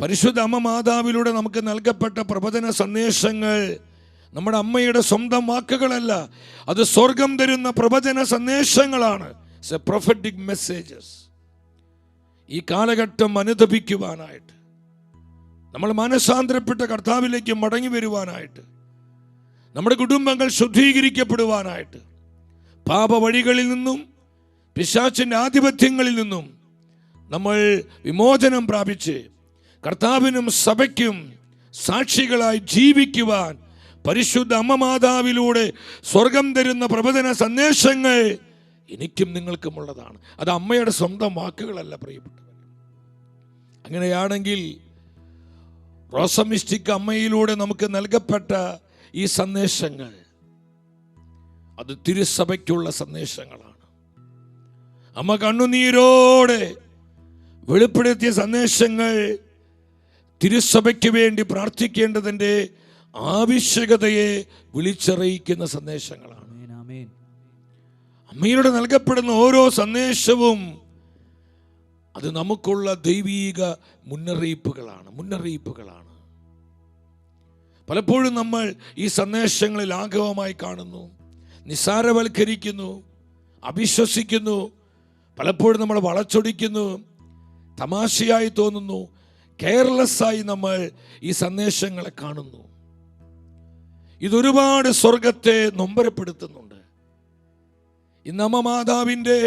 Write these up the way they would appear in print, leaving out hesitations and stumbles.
പരിശുദ്ധ അമ്മ മാതാവിലൂടെ നമുക്ക് നൽകപ്പെട്ട പ്രവചന സന്ദേശങ്ങൾ നമ്മുടെ അമ്മയുടെ സ്വന്തം വാക്കുകളല്ല, അത് സ്വർഗം തരുന്ന പ്രവചന സന്ദേശങ്ങളാണ്. Prophetic messages. ഈ കാലഘട്ടം അനുദപിക്കുവാനായിട്ട്, നമ്മൾ മനസാന്തരപ്പെട്ട കർത്താവിലേക്ക് മടങ്ങി വരുവാനായിട്ട്, നമ്മുടെ കുടുംബങ്ങൾ ശുദ്ധീകരിക്കപ്പെടുവാനായിട്ട്, പാപവഴികളിൽ നിന്നും പിശാചിന്റെ ആധിപത്യങ്ങളിൽ നിന്നും നമ്മൾ വിമോചനം പ്രാപിച്ച് കർത്താവിനും സഭയ്ക്കും സാക്ഷികളായി ജീവിക്കുവാൻ പരിശുദ്ധ അമ്മ മാതാവിലൂടെ സ്വർഗം തരുന്ന പ്രവചന സന്ദേശങ്ങൾ എനിക്കും നിങ്ങൾക്കും ഉള്ളതാണ്. അത് അമ്മയുടെ സ്വന്തം വാക്കുകളല്ല പ്രിയപ്പെട്ടവർ. അങ്ങനെയാണെങ്കിൽ റോസമിസ്റ്റിക് അമ്മയിലൂടെ നമുക്ക് നൽകപ്പെട്ട ഈ സന്ദേശങ്ങൾ അത് തിരുസഭയ്ക്കുള്ള സന്ദേശങ്ങളാണ്. അമ്മ കണ്ണുനീരോടെ വെളിപ്പെടുത്തിയ സന്ദേശങ്ങൾ തിരുസഭയ്ക്ക് വേണ്ടി പ്രാർത്ഥിക്കേണ്ടതിൻ്റെ ആവശ്യകതയെ വിളിച്ചറിയിക്കുന്ന സന്ദേശങ്ങളാണ്. അമ്മയിലൂടെ നൽകപ്പെടുന്ന ഓരോ സന്ദേശവും അത് നമുക്കുള്ള ദൈവീക മുന്നറിയിപ്പുകളാണ്. പലപ്പോഴും നമ്മൾ ഈ സന്ദേശങ്ങളിൽ ലാഘവമായി കാണുന്നു, നിസ്സാരവൽക്കരിക്കുന്നു, അവിശ്വസിക്കുന്നു. പലപ്പോഴും നമ്മൾ വളച്ചൊടിക്കുന്നു, തമാശയായി തോന്നുന്നു, കെയർലെസ്സായി നമ്മൾ ഈ സന്ദേശങ്ങളെ കാണുന്നു. ഇതൊരുപാട് സ്വർഗത്തെ നൊമ്പരപ്പെടുത്തുന്നുണ്ട്. ഇന്ന് അമ്മ മാതാവിൻ്റെ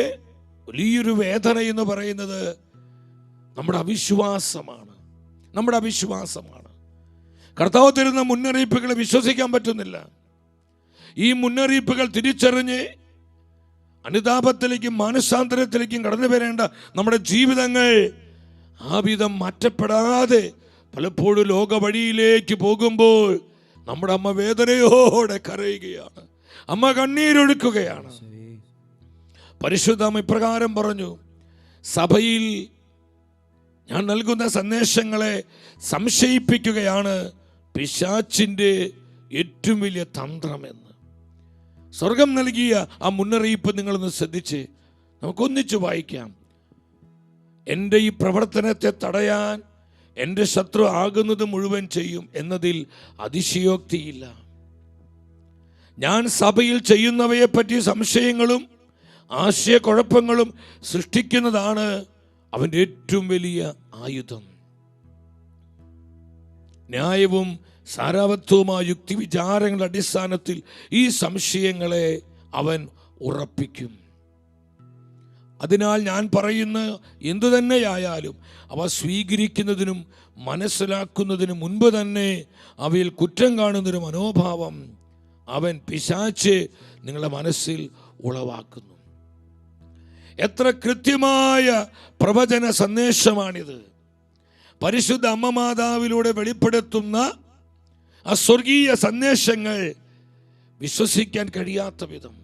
വലിയൊരു വേദന എന്ന് പറയുന്നത് നമ്മുടെ അവിശ്വാസമാണ്. കർത്താവ് തരുന്ന മുന്നറിയിപ്പുകളെ വിശ്വസിക്കാൻ പറ്റുന്നില്ല. ഈ മുന്നറിയിപ്പുകൾ തിരിച്ചറിഞ്ഞ് അനുതാപത്തിലേക്കും മാനസാന്തരത്തിലേക്കും കടന്നു വരേണ്ട നമ്മുടെ ജീവിതങ്ങൾ ആ വിധം മാറ്റപ്പെടാതെ പലപ്പോഴും ലോക വഴിയിലേക്ക് പോകുമ്പോൾ നമ്മുടെ അമ്മ വേദനയോടെ കരയുകയാണ്, അമ്മ കണ്ണീരൊഴുക്കുകയാണ്. പരിശുദ്ധ അമ്മ ഇപ്രകാരം പറഞ്ഞു: സഭയിൽ ഞാൻ നൽകുന്ന സന്ദേശങ്ങളെ സംശയിപ്പിക്കുകയാണ് പിശാചിൻ്റെ ഏറ്റവും വലിയ തന്ത്രമെന്ന്. സ്വർഗം നൽകിയ ആ മുന്നറിയിപ്പ് നിങ്ങളൊന്ന് ശ്രദ്ധിച്ച് നമുക്കൊന്നിച്ച് വായിക്കാം. എൻ്റെ ഈ പ്രവർത്തനത്തെ തടയാൻ എൻ്റെ ശത്രു ആകുന്നത് മുഴുവൻ ചെയ്യും എന്നതിൽ അതിശയോക്തിയില്ല. ഞാൻ സഭയിൽ ചെയ്യുന്നവയെപ്പറ്റി സംശയങ്ങളും ആശയക്കുഴപ്പങ്ങളും സൃഷ്ടിക്കുന്നതാണ് അവൻ്റെ ഏറ്റവും വലിയ ആയുധം. ന്യായവും സാരാവത്വവുമായ യുക്തിവിചാരങ്ങളുടെ അടിസ്ഥാനത്തിൽ ഈ സംശയങ്ങളെ അവൻ ഉറപ്പിക്കും. അതിനാൽ ഞാൻ പറയുന്ന എന്തു തന്നെയായാലും അവ സ്വീകരിക്കുന്നതിനും മനസ്സിലാക്കുന്നതിനും മുൻപ് തന്നെ അവയിൽ കുറ്റം കാണുന്നൊരു മനോഭാവം അവൻ പിശാച് നിങ്ങളുടെ മനസ്സിൽ ഉളവാക്കുന്നു. എത്ര കൃത്യമായ പ്രവചന സന്ദേശമാണിത്! പരിശുദ്ധ അമ്മ മാതാവിലൂടെ വെളിപ്പെടുത്തുന്ന ആ സ്വർഗീയ സന്ദേശങ്ങൾ വിശ്വസിക്കാൻ കഴിയാത്ത വിധം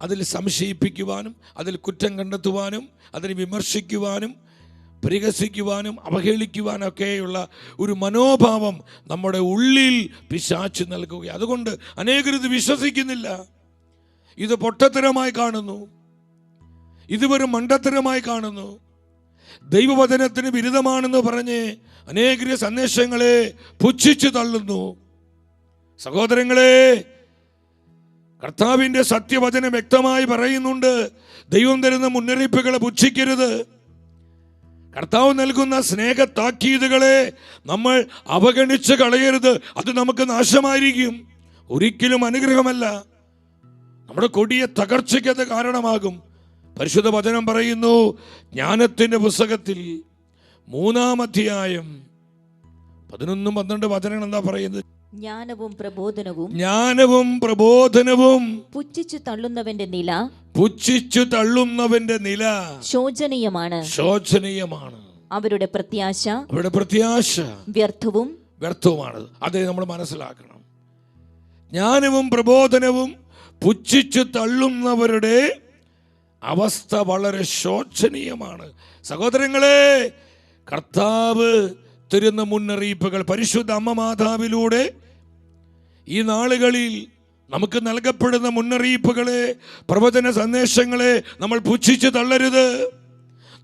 അതിൽ സംശയിപ്പിക്കുവാനും, അതിൽ കുറ്റം കണ്ടെത്തുവാനും, അതിനെ വിമർശിക്കുവാനും, പരിഹസിക്കുവാനും, അവഹേളിക്കുവാനൊക്കെയുള്ള ഒരു മനോഭാവം നമ്മുടെ ഉള്ളിൽ പിശാച് നൽകുക. അതുകൊണ്ട് അനേകർ ഇത് വിശ്വസിക്കുന്നില്ല. ഇത് പൊട്ടത്തരമായി കാണുന്നു, ഇതുവരെ മണ്ടത്തരമായി കാണുന്നു. ദൈവവചനത്തിന് വിരുദ്ധമാണെന്ന് പറഞ്ഞ് അനേക സന്ദേശങ്ങളെ പുച്ഛിച്ചു തള്ളുന്നു. സഹോദരങ്ങളെ, കർത്താവിൻ്റെ സത്യവചനം വ്യക്തമായി പറയുന്നുണ്ട്, ദൈവം തരുന്ന മുന്നറിയിപ്പുകളെ പുച്ഛിക്കരുത്. കർത്താവ് നൽകുന്ന സ്നേഹ താക്കീതുകളെ നമ്മൾ അവഗണിച്ച് കളയരുത്. അത് നമുക്ക് നാശമായിരിക്കും, ഒരിക്കലും അനുഗ്രഹമല്ല, നമ്മുടെ കൊടിയ തകർച്ചയ്ക്ക് അത് കാരണമാകും. പരിശുദ്ധ വചനം പറയുന്നു, ജ്ഞാനത്തിൻ്റെ പുസ്തകത്തിൽ 3-ാം അധ്യായം 11-12 വചനങ്ങൾ എന്താ പറയുന്നത്? ജ്ഞാനവും പ്രബോധനവും പുച്ഛിച്ചു തള്ളുന്നവന്റെ നില ശോചനീയമാണ്. അവരുടെ പ്രത്യാശ വ്യർത്ഥവുമാണ്. അത് നമ്മൾ മനസ്സിലാക്കണം. ജ്ഞാനവും പ്രബോധനവും പുച്ഛിച്ചു തള്ളുന്നവരുടെ അവസ്ഥ വളരെ ശോചനീയമാണ്. സഹോദരങ്ങളെ, കർത്താവ് തരുന്ന മുന്നറിയിപ്പുകൾ പരിശുദ്ധ അമ്മ മാതാവിലൂടെ ഈ നാളുകളിൽ നമുക്ക് നൽകപ്പെടുന്ന മുന്നറിയിപ്പുകളെ, പ്രവചന സന്ദേശങ്ങളെ നമ്മൾ പുച്ഛിച്ച് തള്ളരുത്.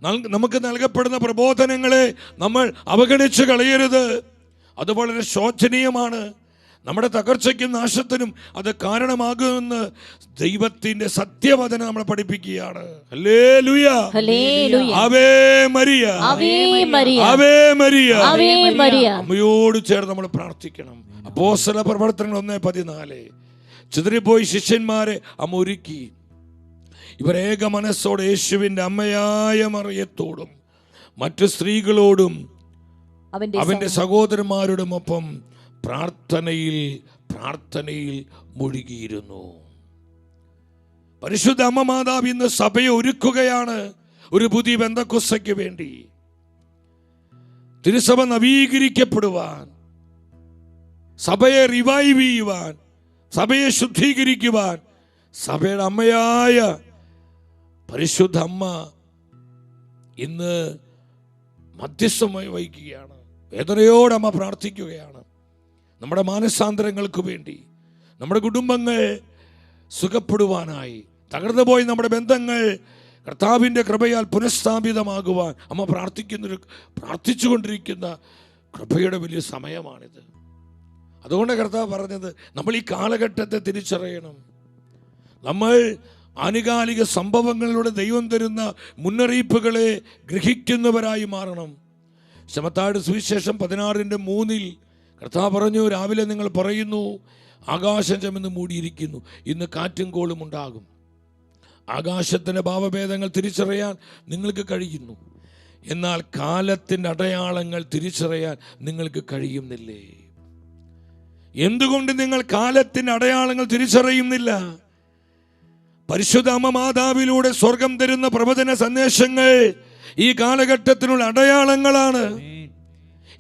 നമുക്ക് നൽകപ്പെടുന്ന പ്രബോധനങ്ങളെ നമ്മൾ അവഗണിച്ച് കളയരുത്. അത് വളരെ ശോചനീയമാണ്. നമ്മുടെ തകർച്ചയ്ക്കും നാശത്തിനും അത് കാരണമാകുമെന്ന് ദൈവത്തിന്റെ സത്യവചനം നമ്മളെ പഠിപ്പിക്കുകയാണ്. Hallelujah, Ave Maria, Ave Maria. അമ്മയോട് ചേർന്ന് നമ്മൾ പ്രാർത്ഥിക്കണം. അപ്പോസ്തല പ്രവർത്തനങ്ങൾ 1:14. ചിതറിപ്പോയി ശിഷ്യന്മാരെ അമ്മ ഒരുക്കി. ഇവർ ഏക മനസ്സോടെ യേശുവിന്റെ അമ്മയായ മറിയത്തോടും മറ്റു സ്ത്രീകളോടും അവന്റെ സഹോദരന്മാരോടും ഒപ്പം പ്രാർത്ഥനയിൽ മുഴുകിയിരുന്നു. പരിശുദ്ധ അമ്മ മാതാവ് ഇന്ന് സഭയെ ഒരുക്കുകയാണ് ഒരു പുതിയ പെന്തക്കോസ്തയ്ക്ക് വേണ്ടി. തിരുസഭ നവീകരിക്കപ്പെടുവാൻ, സഭയെ റിവൈവ് ചെയ്യുവാൻ, സഭയെ ശുദ്ധീകരിക്കുവാൻ സഭയുടെ അമ്മയായ പരിശുദ്ധ അമ്മ ഇന്ന് മധ്യസ്ഥമായി വഹിക്കുകയാണ്. വേദനയോടെ അമ്മ പ്രാർത്ഥിക്കുകയാണ് നമ്മുടെ മാനസാന്തരങ്ങൾക്ക് വേണ്ടി, നമ്മുടെ കുടുംബങ്ങൾ സുഖപ്പെടുവാനായി, തകർന്നു പോയി നമ്മുടെ ബന്ധങ്ങൾ കർത്താവിൻ്റെ കൃപയാൽ പുനഃസ്ഥാപിതമാകുവാൻ അമ്മ പ്രാർത്ഥിച്ചുകൊണ്ടിരിക്കുന്ന കൃപയുടെ വലിയ സമയമാണിത്. അതുകൊണ്ട് കർത്താവ് പറഞ്ഞത് നമ്മൾ ഈ കാലഘട്ടത്തെ തിരിച്ചറിയണം. നമ്മൾ ആനുകാലിക സംഭവങ്ങളിലൂടെ ദൈവം തരുന്ന മുന്നറിയിപ്പുകളെ ഗ്രഹിക്കുന്നവരായി മാറണം. ശമത്താട് സുവിശേഷം 16:3 കർത്താവ് പറഞ്ഞു, രാവിലെ നിങ്ങൾ പറയുന്നു ആകാശം ചെന്ന് മൂടിയിരിക്കുന്നു, ഇന്ന് കാറ്റും കോളും ഉണ്ടാകും. ആകാശത്തിൻ്റെ ഭാവഭേദങ്ങൾ തിരിച്ചറിയാൻ നിങ്ങൾക്ക് കഴിയുന്നു, എന്നാൽ കാലത്തിൻ്റെ അടയാളങ്ങൾ തിരിച്ചറിയാൻ നിങ്ങൾക്ക് കഴിയുന്നില്ലേ? എന്തുകൊണ്ട് നിങ്ങൾ കാലത്തിൻ്റെ അടയാളങ്ങൾ തിരിച്ചറിയുന്നില്ല? പരിശുദ്ധ അമ്മ മാതാവിലൂടെ സ്വർഗം തരുന്ന പ്രവചന സന്ദേശങ്ങൾ ഈ കാലഘട്ടത്തിനുള്ള അടയാളങ്ങളാണ്.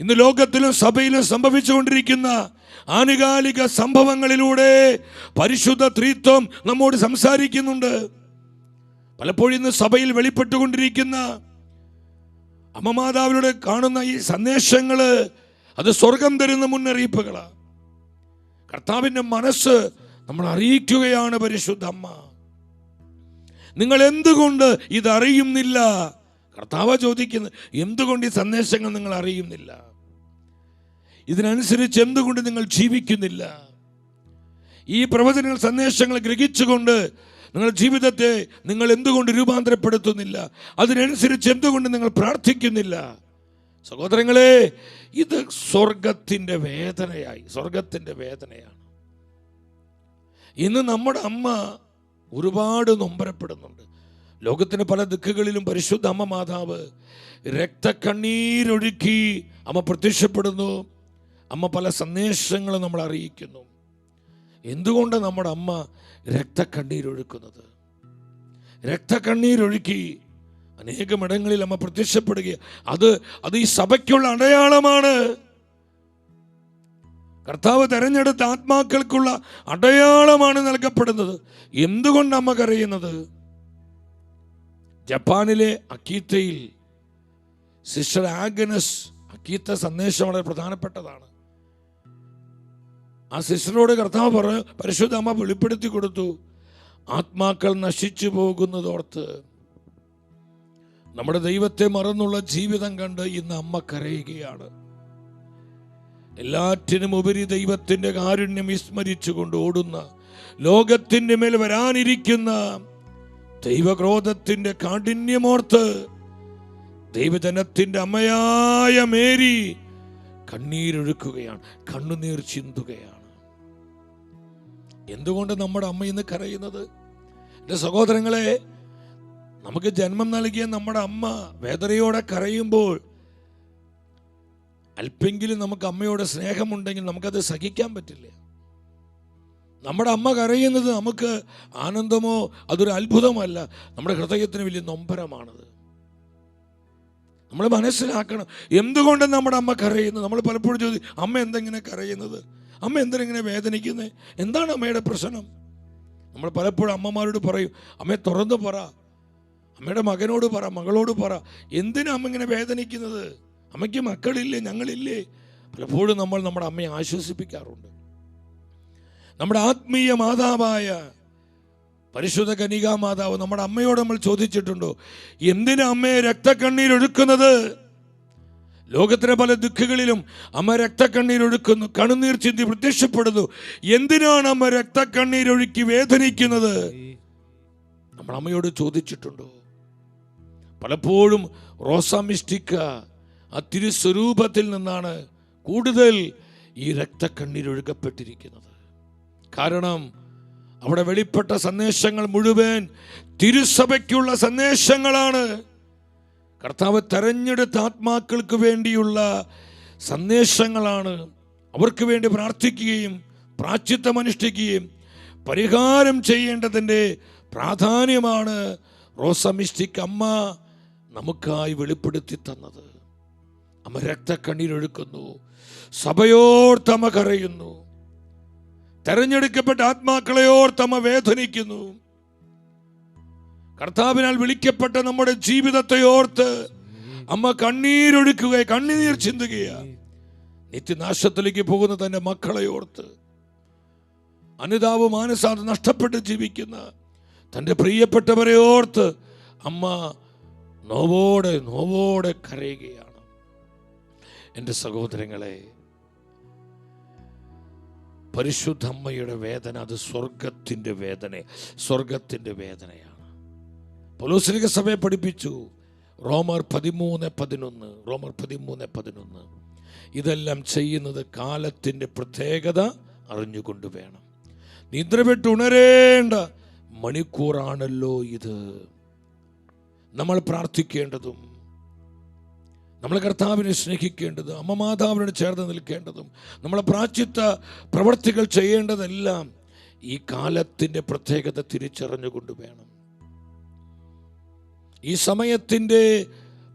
ഇന്ന് ലോകത്തിലും സഭയിലും സംഭവിച്ചുകൊണ്ടിരിക്കുന്ന ആനുകാലിക സംഭവങ്ങളിലൂടെ പരിശുദ്ധ ത്രിത്വം നമ്മോട് സംസാരിക്കുന്നുണ്ട്. പലപ്പോഴും ഇന്ന് സഭയിൽ വെളിപ്പെട്ടുകൊണ്ടിരിക്കുന്ന അമ്മ മാതാവിലൂടെ കാണുന്ന ഈ സന്ദേശങ്ങൾ അത് സ്വർഗം തരുന്ന മുന്നറിയിപ്പുകളാണ്. കർത്താവിൻ്റെ മനസ്സ് നമ്മൾ അറിയിക്കുകയാണ് പരിശുദ്ധ അമ്മ. നിങ്ങൾ എന്തുകൊണ്ട് ഇതറിയുന്നില്ല? കർത്താവ് ചോദിക്കുന്നത്, എന്തുകൊണ്ട് ഈ സന്ദേശങ്ങൾ നിങ്ങൾ അറിയുന്നില്ല? ഇതിനനുസരിച്ച് എന്തുകൊണ്ട് നിങ്ങൾ ജീവിക്കുന്നില്ല? ഈ പ്രവചനങ്ങൾ സന്ദേശങ്ങൾ ഗ്രഹിച്ചുകൊണ്ട് നിങ്ങളുടെ ജീവിതത്തെ നിങ്ങൾ എന്തുകൊണ്ട് രൂപാന്തരപ്പെടുത്തുന്നില്ല? അതിനനുസരിച്ച് എന്തുകൊണ്ട് നിങ്ങൾ പ്രാർത്ഥിക്കുന്നില്ല? സഹോദരങ്ങളെ, ഇത് സ്വർഗത്തിൻ്റെ വേദനയാണ്. ഇന്ന് നമ്മുടെ അമ്മ ഒരുപാട് നൊമ്പരപ്പെടുന്നുണ്ട്. ലോകത്തിന് പല ദിക്കുകളിലും പരിശുദ്ധ അമ്മ മാതാവ് രക്തക്കണ്ണീരൊഴുക്കി അമ്മ പ്രത്യക്ഷപ്പെടുന്നു. അമ്മ പല സന്ദേശങ്ങളും നമ്മൾ അറിയിക്കുന്നു. എന്തുകൊണ്ടാണ് നമ്മുടെ അമ്മ രക്തക്കണ്ണീരൊഴുക്കുന്നത്? രക്തക്കണ്ണീരൊഴുക്കി അനേകമിടങ്ങളിൽ അമ്മ പ്രത്യക്ഷപ്പെടുക, അത് ഈ സഭയ്ക്കുള്ള അടയാളമാണ്. കർത്താവ് തെരഞ്ഞെടുത്ത ആത്മാക്കൾക്കുള്ള അടയാളമാണ് നൽകപ്പെടുന്നത്. എന്തുകൊണ്ട് അമ്മ കരയുന്നത്? ജപ്പാനിലെ അക്കീത്തയിൽ സിസ്റ്റർ ആഗ്നസ്, അക്കീത്ത സന്ദേശം വളരെ പ്രധാനപ്പെട്ടതാണ്. ആ സിസ്റ്ററോട് കർത്താവ് പരിശുദ്ധ അമ്മ വെളിപ്പെടുത്തി കൊടുത്തു, ആത്മാക്കൾ നശിച്ചു പോകുന്നതോർത്ത് നമ്മുടെ ദൈവത്തെ മറന്നുള്ള ജീവിതം കണ്ട് ഇന്ന് അമ്മ കരയുകയാണ്. എല്ലാറ്റിനും ഉപരി ദൈവത്തിൻ്റെ കാരുണ്യം വിസ്മരിച്ചുകൊണ്ട് ഓടുന്ന, ലോകത്തിൻ്റെ മേൽ വരാനിരിക്കുന്ന ദൈവക്രോധത്തിൻ്റെ കാഠിന്യമോർത്ത് ദൈവജനത്തിൻ്റെ അമ്മയായ മേരി കണ്ണീരൊഴുക്കുകയാണ്, കണ്ണുനീർ ചിന്തുകയാണ്. എന്തുകൊണ്ട് നമ്മുടെ അമ്മ ഇന്ന് കരയുന്നത്? എൻ്റെ സഹോദരങ്ങളെ, നമുക്ക് ജന്മം നൽകിയ നമ്മുടെ അമ്മ വേദനയോടെ കരയുമ്പോൾ അല്പെങ്കിലും നമുക്ക് അമ്മയോട് സ്നേഹമുണ്ടെങ്കിൽ നമുക്കത് സഹിക്കാൻ പറ്റില്ല. നമ്മുടെ അമ്മ കരയുന്നത് നമുക്ക് ആനന്ദമോ അതൊരു അത്ഭുതമല്ല, നമ്മുടെ ഹൃദയത്തിന് വലിയ നൊമ്പരമാണത്. നമ്മൾ മനസ്സിലാക്കണം എന്തുകൊണ്ട് നമ്മുടെ അമ്മ കരയുന്നത്. നമ്മൾ പലപ്പോഴും ചോദിക്കും, അമ്മ എന്തെങ്ങനെ കരയുന്നത്? അമ്മ എന്തിനെങ്ങനെ വേദനിക്കുന്നത്? എന്താണ് അമ്മയുടെ പ്രശ്നം? നമ്മൾ പലപ്പോഴും അമ്മമാരോട് പറയും, അമ്മയെ തുറന്നു പറ, അമ്മയുടെ മകനോട് പറ, മകളോട് പറ, എന്തിനാ അമ്മ ഇങ്ങനെ വേദനിക്കുന്നത്? അമ്മയ്ക്ക് മക്കളില്ലേ, ഞങ്ങളില്ലേ? പലപ്പോഴും നമ്മൾ നമ്മുടെ അമ്മയെ ആശ്വസിപ്പിക്കാറുണ്ട്. നമ്മുടെ ആത്മീയ മാതാവായ പരിശുദ്ധ കന്യകാമാതാവ് നമ്മുടെ അമ്മയോട് നമ്മൾ ചോദിച്ചിട്ടുണ്ടോ, എന്തിനാ അമ്മയെ രക്തക്കണ്ണീരൊഴുക്കുന്നത്? ലോകത്തിലെ പല ദുഃഖങ്ങളിലും അമ്മ രക്തക്കണ്ണീരൊഴുക്കുന്നു, കണ്ണുനീർ ചിന്തി പ്രത്യക്ഷപ്പെടുന്നു. എന്തിനാണ് അമ്മ രക്തക്കണ്ണീരൊഴുക്കി വേദനിക്കുന്നത്? നമ്മൾ അമ്മയോട് ചോദിച്ചിട്ടുണ്ടോ? പലപ്പോഴും റോസാ മിസ്റ്റിക്ക ആ തിരുസ്വരൂപത്തിൽ നിന്നാണ് കൂടുതൽ ഈ രക്തക്കണ്ണീരൊഴുകപ്പെട്ടിരിക്കുന്നത്. കാരണം അവിടെ വെളിപ്പെട്ട സന്ദേശങ്ങൾ മുഴുവൻ തിരുസഭയ്ക്കുള്ള സന്ദേശങ്ങളാണ്. കർത്താവ് തെരഞ്ഞെടുത്ത ആത്മാക്കൾക്ക് വേണ്ടിയുള്ള സന്ദേശങ്ങളാണ്. അവർക്ക് വേണ്ടി പ്രാർത്ഥിക്കുകയും പ്രാശ്ചിത്തം അനുഷ്ഠിക്കുകയും പരിഹാരം ചെയ്യേണ്ടതിൻ്റെ പ്രാധാന്യമാണ് റോസാ മിസ്റ്റിക് അമ്മ നമുക്കായി വെളിപ്പെടുത്തി തന്നത്. അമ്മ രക്തക്കണ്ണീരൊഴുക്കുന്നു, സഭയോർത്തമ്മ കരയുന്നു, തെരഞ്ഞെടുക്കപ്പെട്ട ആത്മാക്കളെ ഓർത്തമ്മ വേദനിക്കുന്നു. കർത്താവിനാൽ വിളിക്കപ്പെട്ട നമ്മുടെ ജീവിതത്തെ ഓർത്ത് അമ്മ കണ്ണീരൊഴുക്കുക, കണ്ണുനീർ ചിന്തുകയാണ്. നിത്യനാശത്തിലേക്ക് പോകുന്ന തന്റെ മക്കളെ ഓർത്ത്, അനുതാപ മാനസാന്തം നഷ്ടപ്പെട്ട് ജീവിക്കുന്ന തൻ്റെ പ്രിയപ്പെട്ടവരെ ഓർത്ത് അമ്മ നോവോടെ നോവോടെ കരയുകയാണ്. എൻ്റെ സഹോദരങ്ങളെ, പരിശുദ്ധ അമ്മയുടെ വേദന അത് സ്വർഗത്തിൻ്റെ വേദനയാണ്. പൗലോസ്ലിക സഭയെ പഠിപ്പിച്ചു. റോമർ 13:11 ഇതെല്ലാം ചെയ്യുന്നത് കാലത്തിൻ്റെ പ്രത്യേകത അറിഞ്ഞുകൊണ്ട് വേണം. നിദ്ര വിട്ട് ഉണരേണ്ട മണിക്കൂറാണല്ലോ ഇത്. നമ്മൾ പ്രാർത്ഥിക്കേണ്ടതും നമ്മൾ കർത്താവിനെ സ്നേഹിക്കേണ്ടതും അമ്മ മാതാവിനോട് ചേർന്ന് നിൽക്കേണ്ടതും നമ്മളെ പ്രാശ്ചിത്ത പ്രവർത്തികൾ ചെയ്യേണ്ടതെല്ലാം ഈ കാലത്തിൻ്റെ പ്രത്യേകത തിരിച്ചറിഞ്ഞുകൊണ്ട് വേണം. ഈ സമയത്തിൻ്റെ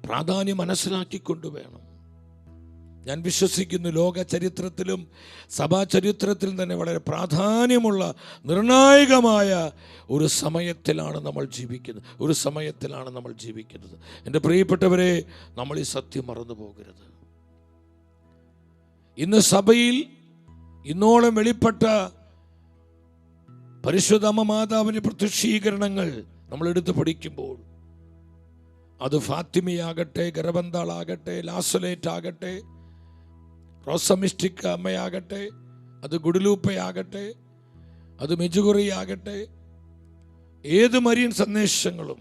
പ്രാധാന്യം മനസ്സിലാക്കിക്കൊണ്ട് വേണം. ഞാൻ വിശ്വസിക്കുന്നു, ലോക ചരിത്രത്തിലും സഭാ ചരിത്രത്തിലും തന്നെ വളരെ പ്രാധാന്യമുള്ള നിർണായകമായ ഒരു സമയത്തിലാണ് നമ്മൾ ജീവിക്കുന്നത്. എൻ്റെ പ്രിയപ്പെട്ടവരെ, നമ്മൾ ഈ സത്യം മറന്നു പോകരുത്. ഇന്ന് സഭയിൽ ഇന്നോളം വെളിപ്പെട്ട പരിശുദ്ധ അമ്മ മാതാവിൻ്റെ പ്രത്യക്ഷീകരണങ്ങൾ നമ്മൾ എടുത്ത് പഠിക്കുമ്പോൾ, അത് ഫാത്തിമയാകട്ടെ, ഗർഭന്താളാകട്ടെ, ലാസലേറ്റ് ആകട്ടെ, റോസാ മിസ്റ്റിക് അമ്മയാകട്ടെ, അത് ഗുഡലൂപ്പയാകട്ടെ, അത് മെജുഗുറിയാകട്ടെ, ഏത് മരിയൻ സന്ദേശങ്ങളും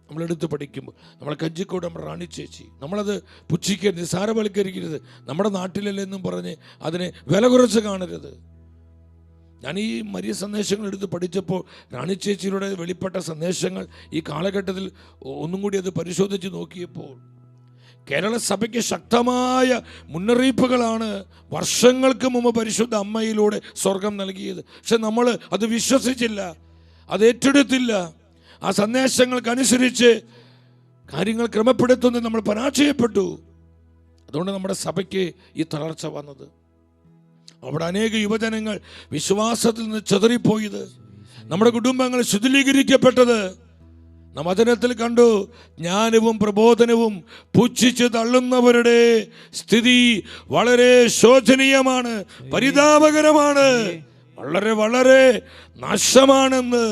നമ്മളെടുത്ത് പഠിക്കുമ്പോൾ, നമ്മളെ കഞ്ചിക്കോട് നമ്മുടെ റാണി ചേച്ചി, നമ്മളത് പുച്ഛിക്കരുത്, നിസാരവൽക്കരിക്കരുത്. നമ്മുടെ നാട്ടിലല്ലെന്നും പറഞ്ഞ് അതിനെ വില കുറച്ച് കാണരുത്. ഞാൻ ഈ മരിയ സന്ദേശങ്ങൾ എടുത്ത് പഠിച്ചപ്പോൾ റാണി ചേച്ചിയിലൂടെ വെളിപ്പെട്ട സന്ദേശങ്ങൾ ഈ കാലഘട്ടത്തിൽ ഒന്നും കൂടി അത് പരിശോധിച്ച് നോക്കിയപ്പോൾ കേരള സഭയ്ക്ക് ശക്തമായ മുന്നറിയിപ്പുകളാണ് വർഷങ്ങൾക്ക് മുമ്പ് പരിശുദ്ധ അമ്മയിലൂടെ സ്വർഗം നൽകിയത്. പക്ഷെ നമ്മൾ അത് വിശ്വസിച്ചില്ല, അത് ഏറ്റെടുത്തില്ല. ആ സന്ദേശങ്ങൾക്കനുസരിച്ച് കാര്യങ്ങൾ ക്രമപ്പെടുത്തുന്നത് നമ്മൾ പരാജയപ്പെട്ടു. അതുകൊണ്ട് നമ്മുടെ സഭയ്ക്ക് ഈ തളർച്ച വന്നത്. അവിടെ അനേക യുവജനങ്ങൾ വിശ്വാസത്തിൽ നിന്ന് ചെതറിപ്പോയത്, നമ്മുടെ കുടുംബങ്ങൾ ശിഥിലീകരിക്കപ്പെട്ടത് നാം വചനത്തിൽ കണ്ടു. ജ്ഞാനവും പ്രബോധനവും പുച്ഛിച്ച് തള്ളുന്നവരുടെ സ്ഥിതി വളരെ ശോചനീയമാണ്, പരിതാപകരമാണ്, വളരെ വളരെ നാശമാണെന്ന്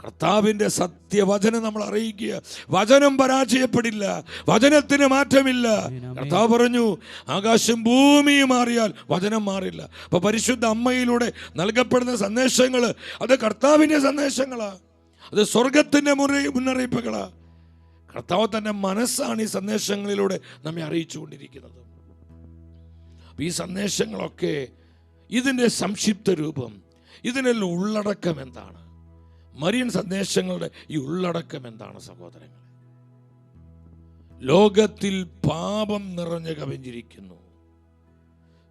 കർത്താവിൻ്റെ സത്യവചനം നമ്മൾ അറിയിക്കുക. വചനം പരാജയപ്പെടില്ല, വചനത്തിന് മാറ്റമില്ല. കർത്താവ് പറഞ്ഞു, ആകാശം ഭൂമിയും മാറിയാൽ വചനം മാറില്ല. അപ്പൊ പരിശുദ്ധ അമ്മയിലൂടെ നൽകപ്പെടുന്ന സന്ദേശങ്ങൾ അത് കർത്താവിൻ്റെ സന്ദേശങ്ങളാണ്, അത് സ്വർഗത്തിൻ്റെ മുന്നറിയിപ്പുകളാണ്. കർത്താവ് തൻ്റെ മനസ്സാണ് ഈ സന്ദേശങ്ങളിലൂടെ നമ്മെ അറിയിച്ചുകൊണ്ടിരിക്കുന്നത്. ഈ സന്ദേശങ്ങളൊക്കെ ഇതിൻ്റെ സംക്ഷിപ്ത രൂപം, ഇതിനെല്ലാം ഉള്ളടക്കം എന്താണ്? മരിയൻ സന്ദേശങ്ങളുടെ ഈ ഉള്ളടക്കം എന്താണ് സഹോദരങ്ങളെ? ലോകത്തിൽ പാപം നിറഞ്ഞു കവിഞ്ഞിരിക്കുന്നു.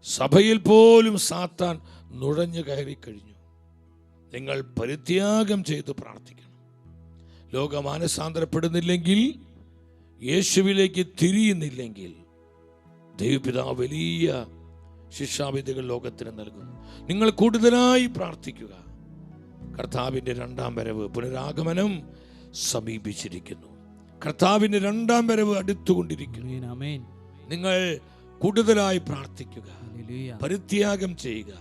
സഭയിൽ പോലും സാത്താൻ നുഴഞ്ഞു കയറി കഴിഞ്ഞു. നിങ്ങൾ പരിത്യാഗം ചെയ്ത് പ്രാർത്ഥിക്കണം. ലോകം മാനസാന്തരപ്പെടുന്നില്ലെങ്കിൽ, യേശുവിലേക്ക് തിരിയുന്നില്ലെങ്കിൽ ദൈവപിതാവ് വലിയ ശിക്ഷാവിധികൾ ലോകത്തിന് നൽകുന്നു. നിങ്ങൾ കൂടുതലായി പ്രാർത്ഥിക്കുക. കർത്താവിൻ്റെ രണ്ടാം വരവ്, പുനരാഗമനം സമീപിച്ചിരിക്കുന്നു. കർത്താവിൻ്റെ രണ്ടാം വരവ് അടുത്തുകൊണ്ടിരിക്കുന്നു. നിങ്ങൾ കൂടുതലായി പ്രാർത്ഥിക്കുക, പരിത്യാഗം ചെയ്യുക,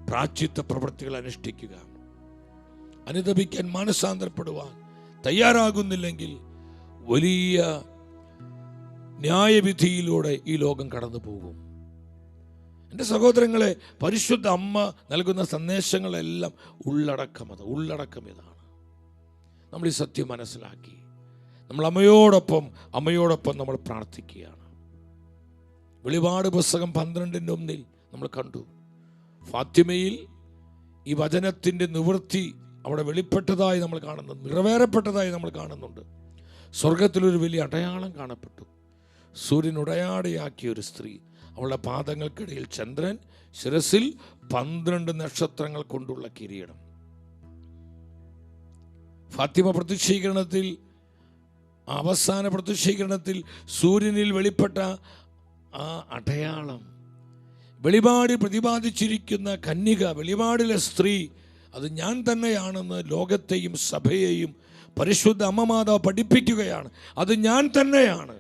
പ്രാശ്ചിത്ത പ്രവൃത്തികൾ അനുഷ്ഠിക്കുക. അനുതപിക്കാൻ, മാനസാന്തരപ്പെടുവാൻ തയ്യാറാകുന്നില്ലെങ്കിൽ വലിയ ന്യായവിധിയിലൂടെ ഈ ലോകം കടന്നു പോകും. എൻ്റെ സഹോദരങ്ങളെ, പരിശുദ്ധ അമ്മ നൽകുന്ന സന്ദേശങ്ങളെല്ലാം ഉള്ളടക്കം ഇതാണ്. നമ്മൾ ഈ സത്യം മനസ്സിലാക്കി നമ്മൾ അമ്മയോടൊപ്പം നമ്മൾ പ്രാർത്ഥിക്കുകയാണ്. വെളിപാട് പുസ്തകം 12:1 നമ്മൾ കണ്ടു. ഫാത്തിമയിൽ ഈ വചനത്തിൻ്റെ നിവൃത്തി അവിടെ വെളിപ്പെട്ടതായി നമ്മൾ കാണുന്നു, നിറവേറപ്പെട്ടതായി നമ്മൾ കാണുന്നുണ്ട്. സ്വർഗത്തിലൊരു വലിയ അടയാളം കാണപ്പെട്ടു. സൂര്യൻ ഉടയാടയാക്കിയ ഒരു സ്ത്രീ, അവളുടെ പാദങ്ങൾക്കിടയിൽ ചന്ദ്രൻ, ശിരസിൽ 12 നക്ഷത്രങ്ങൾ കൊണ്ടുള്ള കിരീടം. ഫാത്തിമ പ്രത്യക്ഷീകരണത്തിൽ, അവസാന പ്രത്യക്ഷീകരണത്തിൽ സൂര്യനിൽ വെളിപ്പെട്ട ആ അടയാളം, വെളിപാട് പ്രതിപാദിച്ചിരിക്കുന്ന കന്യക, വെളിപാടിലെ സ്ത്രീ, അത് ഞാൻ തന്നെയാണെന്ന് ലോകത്തെയും സഭയെയും പരിശുദ്ധ അമ്മ മാതാവ് പഠിപ്പിക്കുകയാണ്. അത് ഞാൻ തന്നെയാണ്.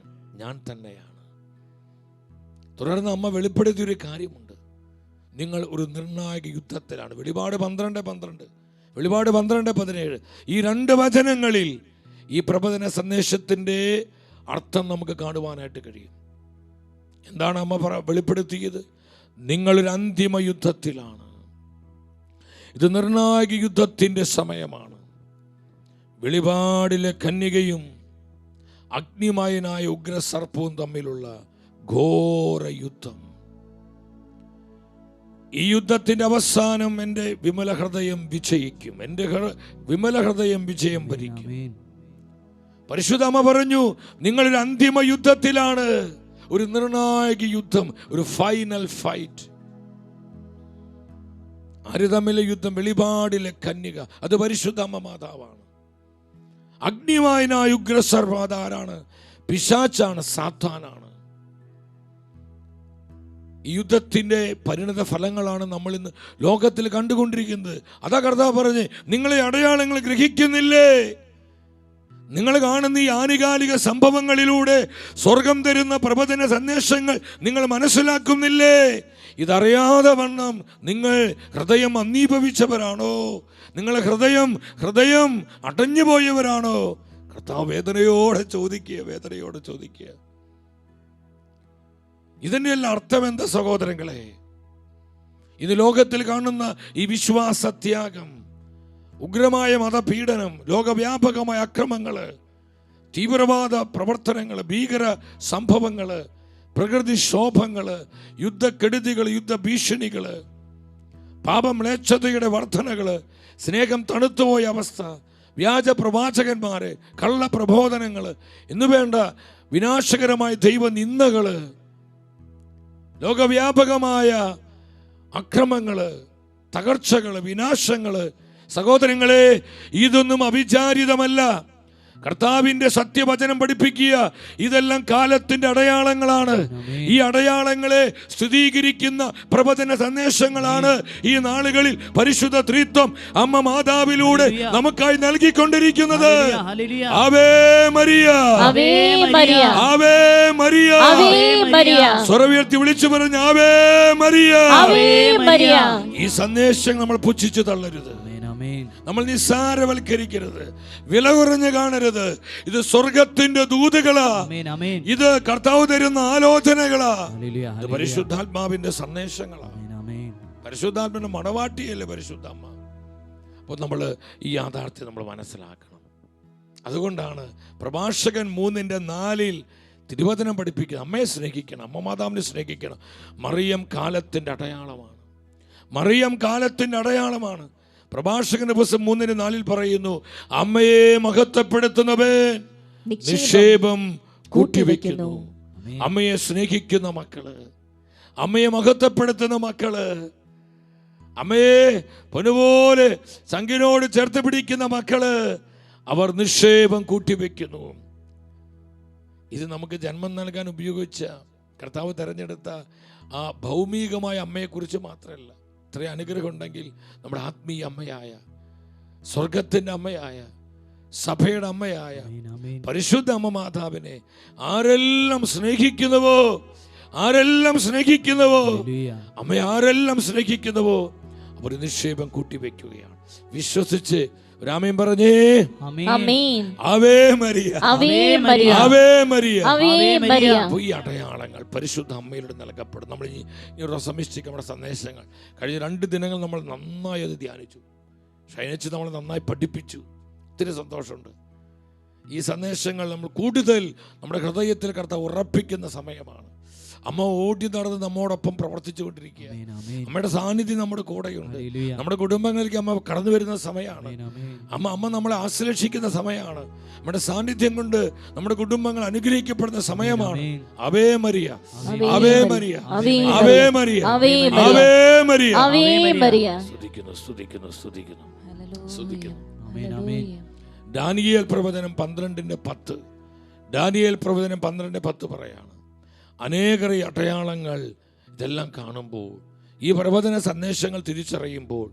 തുടർന്ന് അമ്മ വെളിപ്പെടുത്തിയൊരു കാര്യമുണ്ട്. നിങ്ങൾ ഒരു നിർണായക യുദ്ധത്തിലാണ്. വെളിപാട് 12:12, വെളിപാട് 12:17, ഈ 2 വചനങ്ങളിൽ ഈ പ്രബോധന സന്ദേശത്തിൻ്റെ അർത്ഥം നമുക്ക് കാണുവാനായിട്ട് കഴിയും. എന്താണ് അമ്മ വെളിപ്പെടുത്തിയത്? നിങ്ങളൊരു അന്തിമ യുദ്ധത്തിലാണ്. ഇത് നിർണായക യുദ്ധത്തിൻ്റെ സമയമാണ്. വെളിപാടിലെ കന്യകയും അഗ്നിമയനായ ഉഗ്രസർപ്പവും തമ്മിലുള്ള ഘോര യുദ്ധം. ഈ യുദ്ധത്തിന്റെ അവസാനം എൻ്റെ വിമല ഹൃദയം വിജയിക്കും. എൻ്റെ വിമല ഹൃദയം വിജയം ഭരിക്കും. പരിശുദ്ധ അമ്മ പറഞ്ഞു, നിങ്ങളൊരു അന്തിമ യുദ്ധത്തിലാണ്, ഒരു നിർണായക യുദ്ധം, ഒരു ഫൈനൽ ഫൈറ്റ്. ആര് തമ്മിലെ യുദ്ധം? വെളിപാടിലെ കന്യക, അത് പരിശുദ്ധ അമ്മ മാതാവാണ്. അഗ്നിമയനായ ഉഗ്രസർപ്പം ആരാണ്? പിശാചാണ്, സാത്താനാണ്. ഈ യുദ്ധത്തിന്റെ പരിണത ഫലങ്ങളാണ് നമ്മൾ ഇന്ന് ലോകത്തിൽ കണ്ടുകൊണ്ടിരിക്കുന്നത്. അതാ കർത്താവ് പറഞ്ഞ്, നിങ്ങളെ അടയാളങ്ങൾ ഗ്രഹിക്കുന്നില്ലേ? നിങ്ങൾ കാണുന്ന ഈ ആനുകാലിക സംഭവങ്ങളിലൂടെ സ്വർഗം തരുന്ന പ്രബോധന സന്ദേശങ്ങൾ നിങ്ങൾ മനസ്സിലാക്കുന്നില്ലേ? ഇതറിയാതെ വണ്ണം നിങ്ങൾ ഹൃദയം അന്വീഭവിച്ചവരാണോ? നിങ്ങളെ ഹൃദയം അടഞ്ഞു പോയവരാണോ? കർത്താവ് വേദനയോടെ ചോദിക്കുക. ഇതിൻ്റെ എല്ലാം അർത്ഥം എന്താ സഹോദരങ്ങളെ? ഇത് ലോകത്തിൽ കാണുന്ന ഈ വിശ്വാസത്യാഗം, ഉഗ്രമായ മതപീഡനം, ലോകവ്യാപകമായ അക്രമങ്ങള്, തീവ്രവാദ പ്രവർത്തനങ്ങൾ, ഭീകര സംഭവങ്ങള്, പ്രകൃതിക്ഷോഭങ്ങള്, യുദ്ധക്കെടുതികൾ, യുദ്ധഭീഷണികള്, പാപമ്ലേച്ഛതയുടെ വർധനകള്, സ്നേഹം തണുത്തുപോയ അവസ്ഥ, വ്യാജ പ്രവാചകന്മാര്, കള്ളപ്രബോധനങ്ങള് എന്നുവേണ്ട വിനാശകരമായ ദൈവനിന്ദകള്, ലോകവ്യാപകമായ അക്രമങ്ങള്, തകർച്ചകള്, വിനാശങ്ങള്. സഹോദരങ്ങളെ, ഇതൊന്നും അവിചാരിതമല്ല. കർത്താവിന്റെ സത്യവചനം പഠിപ്പിക്കുക, ഇതെല്ലാം കാലത്തിന്റെ അടയാളങ്ങളാണ്. ഈ അടയാളങ്ങളെ സ്ഥിരീകരിക്കുന്ന പ്രവചന സന്ദേശങ്ങളാണ് ഈ നാളുകളിൽ പരിശുദ്ധ ത്രിത്വം അമ്മ മാതാവിലൂടെ നമുക്കായി നൽകിക്കൊണ്ടിരിക്കുന്നത്. ആവേ മരിയ, ആവേ മരിയ, സ്വരമുയർത്തി വിളിച്ചു പറഞ്ഞ ആവേ മരിയ. ഈ സന്ദേശം നമ്മൾ പുച്ഛിച്ചു തള്ളരുത്, നമ്മൾ നിസ്സാരവൽക്കരിക്കരുത്, വില കുറഞ്ഞ് കാണരുത്. ഇത് സ്വർഗത്തിന്റെ ദൂതുകളാ, ഇത് കർത്താവ് തരുന്ന ആലോചനകളാ, ഇത് പരിശുദ്ധാത്മാവിന്റെ സന്ദേശങ്ങളാ. പരിശുദ്ധാത്മാവിന്റെ മണവാട്ടിയല്ലേ പരിശുദ്ധ അമ്മ. അപ്പോൾ നമ്മൾ ഈ യാഥാർത്ഥ്യം നമ്മൾ മനസ്സിലാക്കണം. അതുകൊണ്ടാണ് പ്രഭാഷകൻ 3:4 തിരുവചനം പഠിപ്പിക്കുന്നത്, അമ്മയെ സ്നേഹിക്കണം, അമ്മ മാതാവിനെ സ്നേഹിക്കണം. മറിയം കാലത്തിന്റെ അടയാളമാണ്. പ്രഭാഷകന്റെ പുസ്തകം 3:4 പറയുന്നു, അമ്മയെ മഹത്വപ്പെടുത്തുന്നവൻ നിക്ഷേപം കൂട്ടിവെക്കുന്നു. അമ്മയെ സ്നേഹിക്കുന്ന മക്കള്, അമ്മയെ മഹത്വപ്പെടുത്തുന്ന മക്കള്, അമ്മയെ പൊന്നുപോലെ സംഖ്യനോട് ചേർത്ത് പിടിക്കുന്ന മക്കള്, അവർ നിക്ഷേപം കൂട്ടിവെക്കുന്നു. ഇത് നമുക്ക് ജന്മം നൽകാൻ ഉപയോഗിച്ച കർത്താവ് തെരഞ്ഞെടുത്ത ആ ഭൗമികമായ അമ്മയെക്കുറിച്ച് മാത്രമല്ല. ഇത്രയും അനുഗ്രഹം ഉണ്ടെങ്കിൽ നമ്മുടെ ആത്മീയ അമ്മയായ, സ്വർഗത്തിൻ്റെ അമ്മയായ, സഭയുടെ അമ്മയായ പരിശുദ്ധ അമ്മ മാതാവിനെ ആരെല്ലാം സ്നേഹിക്കുന്നുവോ, അമ്മയെ ആരെല്ലാം സ്നേഹിക്കുന്നുവോ അവർ നിക്ഷേപം കൂട്ടിവെക്കുകയാണ്. വിശ്വസിച്ച് രാമേൻ പറഞ്ഞേ ആമേൻ. Ave Maria, Ave Maria, Ave Maria. Ave Maria. അപ്പോൾ ഈ അടയാളങ്ങൾ പരിശുദ്ധ അമ്മയിലൂടെ നൽകപ്പെടും. നമ്മൾ ഈ റൊസമിസ്റ്റിക് നമ്മുടെ സന്ദേശങ്ങൾ കഴിഞ്ഞ 2 ദിനങ്ങൾ നമ്മൾ നന്നായി അത് ധ്യാനിച്ചു. ഷൈനച്ച് നമ്മൾ നന്നായി പഠിപ്പിച്ചു. ഒത്തിരി സന്തോഷമുണ്ട്. ഈ സന്ദേശങ്ങൾ നമ്മൾ കൂടുതൽ നമ്മുടെ ഹൃദയത്തിൽ കർത്താവ് ഉറപ്പിക്കുന്ന സമയമാണ്. അമ്മ ഓടി നടന്ന് നമ്മോടൊപ്പം പ്രവർത്തിച്ചു കൊണ്ടിരിക്കുക. അമ്മയുടെ സാന്നിധ്യം നമ്മുടെ കൂടെയുണ്ട്. നമ്മുടെ കുടുംബങ്ങളിലേക്ക് അമ്മ കടന്നു വരുന്ന സമയമാണ്. അമ്മ നമ്മളെ ആശ്ലേഷിക്കുന്ന സമയമാണ്. നമ്മുടെ സാന്നിധ്യം കൊണ്ട് നമ്മുടെ കുടുംബങ്ങൾ അനുഗ്രഹിക്കപ്പെടുന്ന സമയമാണ്. Ave Maria, Ave Maria, Ave Maria, Ave Maria. സ്തുതിക്കുന്നു, സ്തുതിക്കുന്നു, സ്തുതിക്കുന്നു, സ്തുതിക്കുന്നു. ദാനിയേൽ പ്രവചനം 12:10. ദാനിയേൽ പ്രവചനം 12:10 പറയാണ്, അനേകർ ഈ അടയാളങ്ങൾ ഇതെല്ലാം കാണുമ്പോൾ, ഈ പ്രവചന സന്ദേശങ്ങൾ തിരിച്ചറിയുമ്പോൾ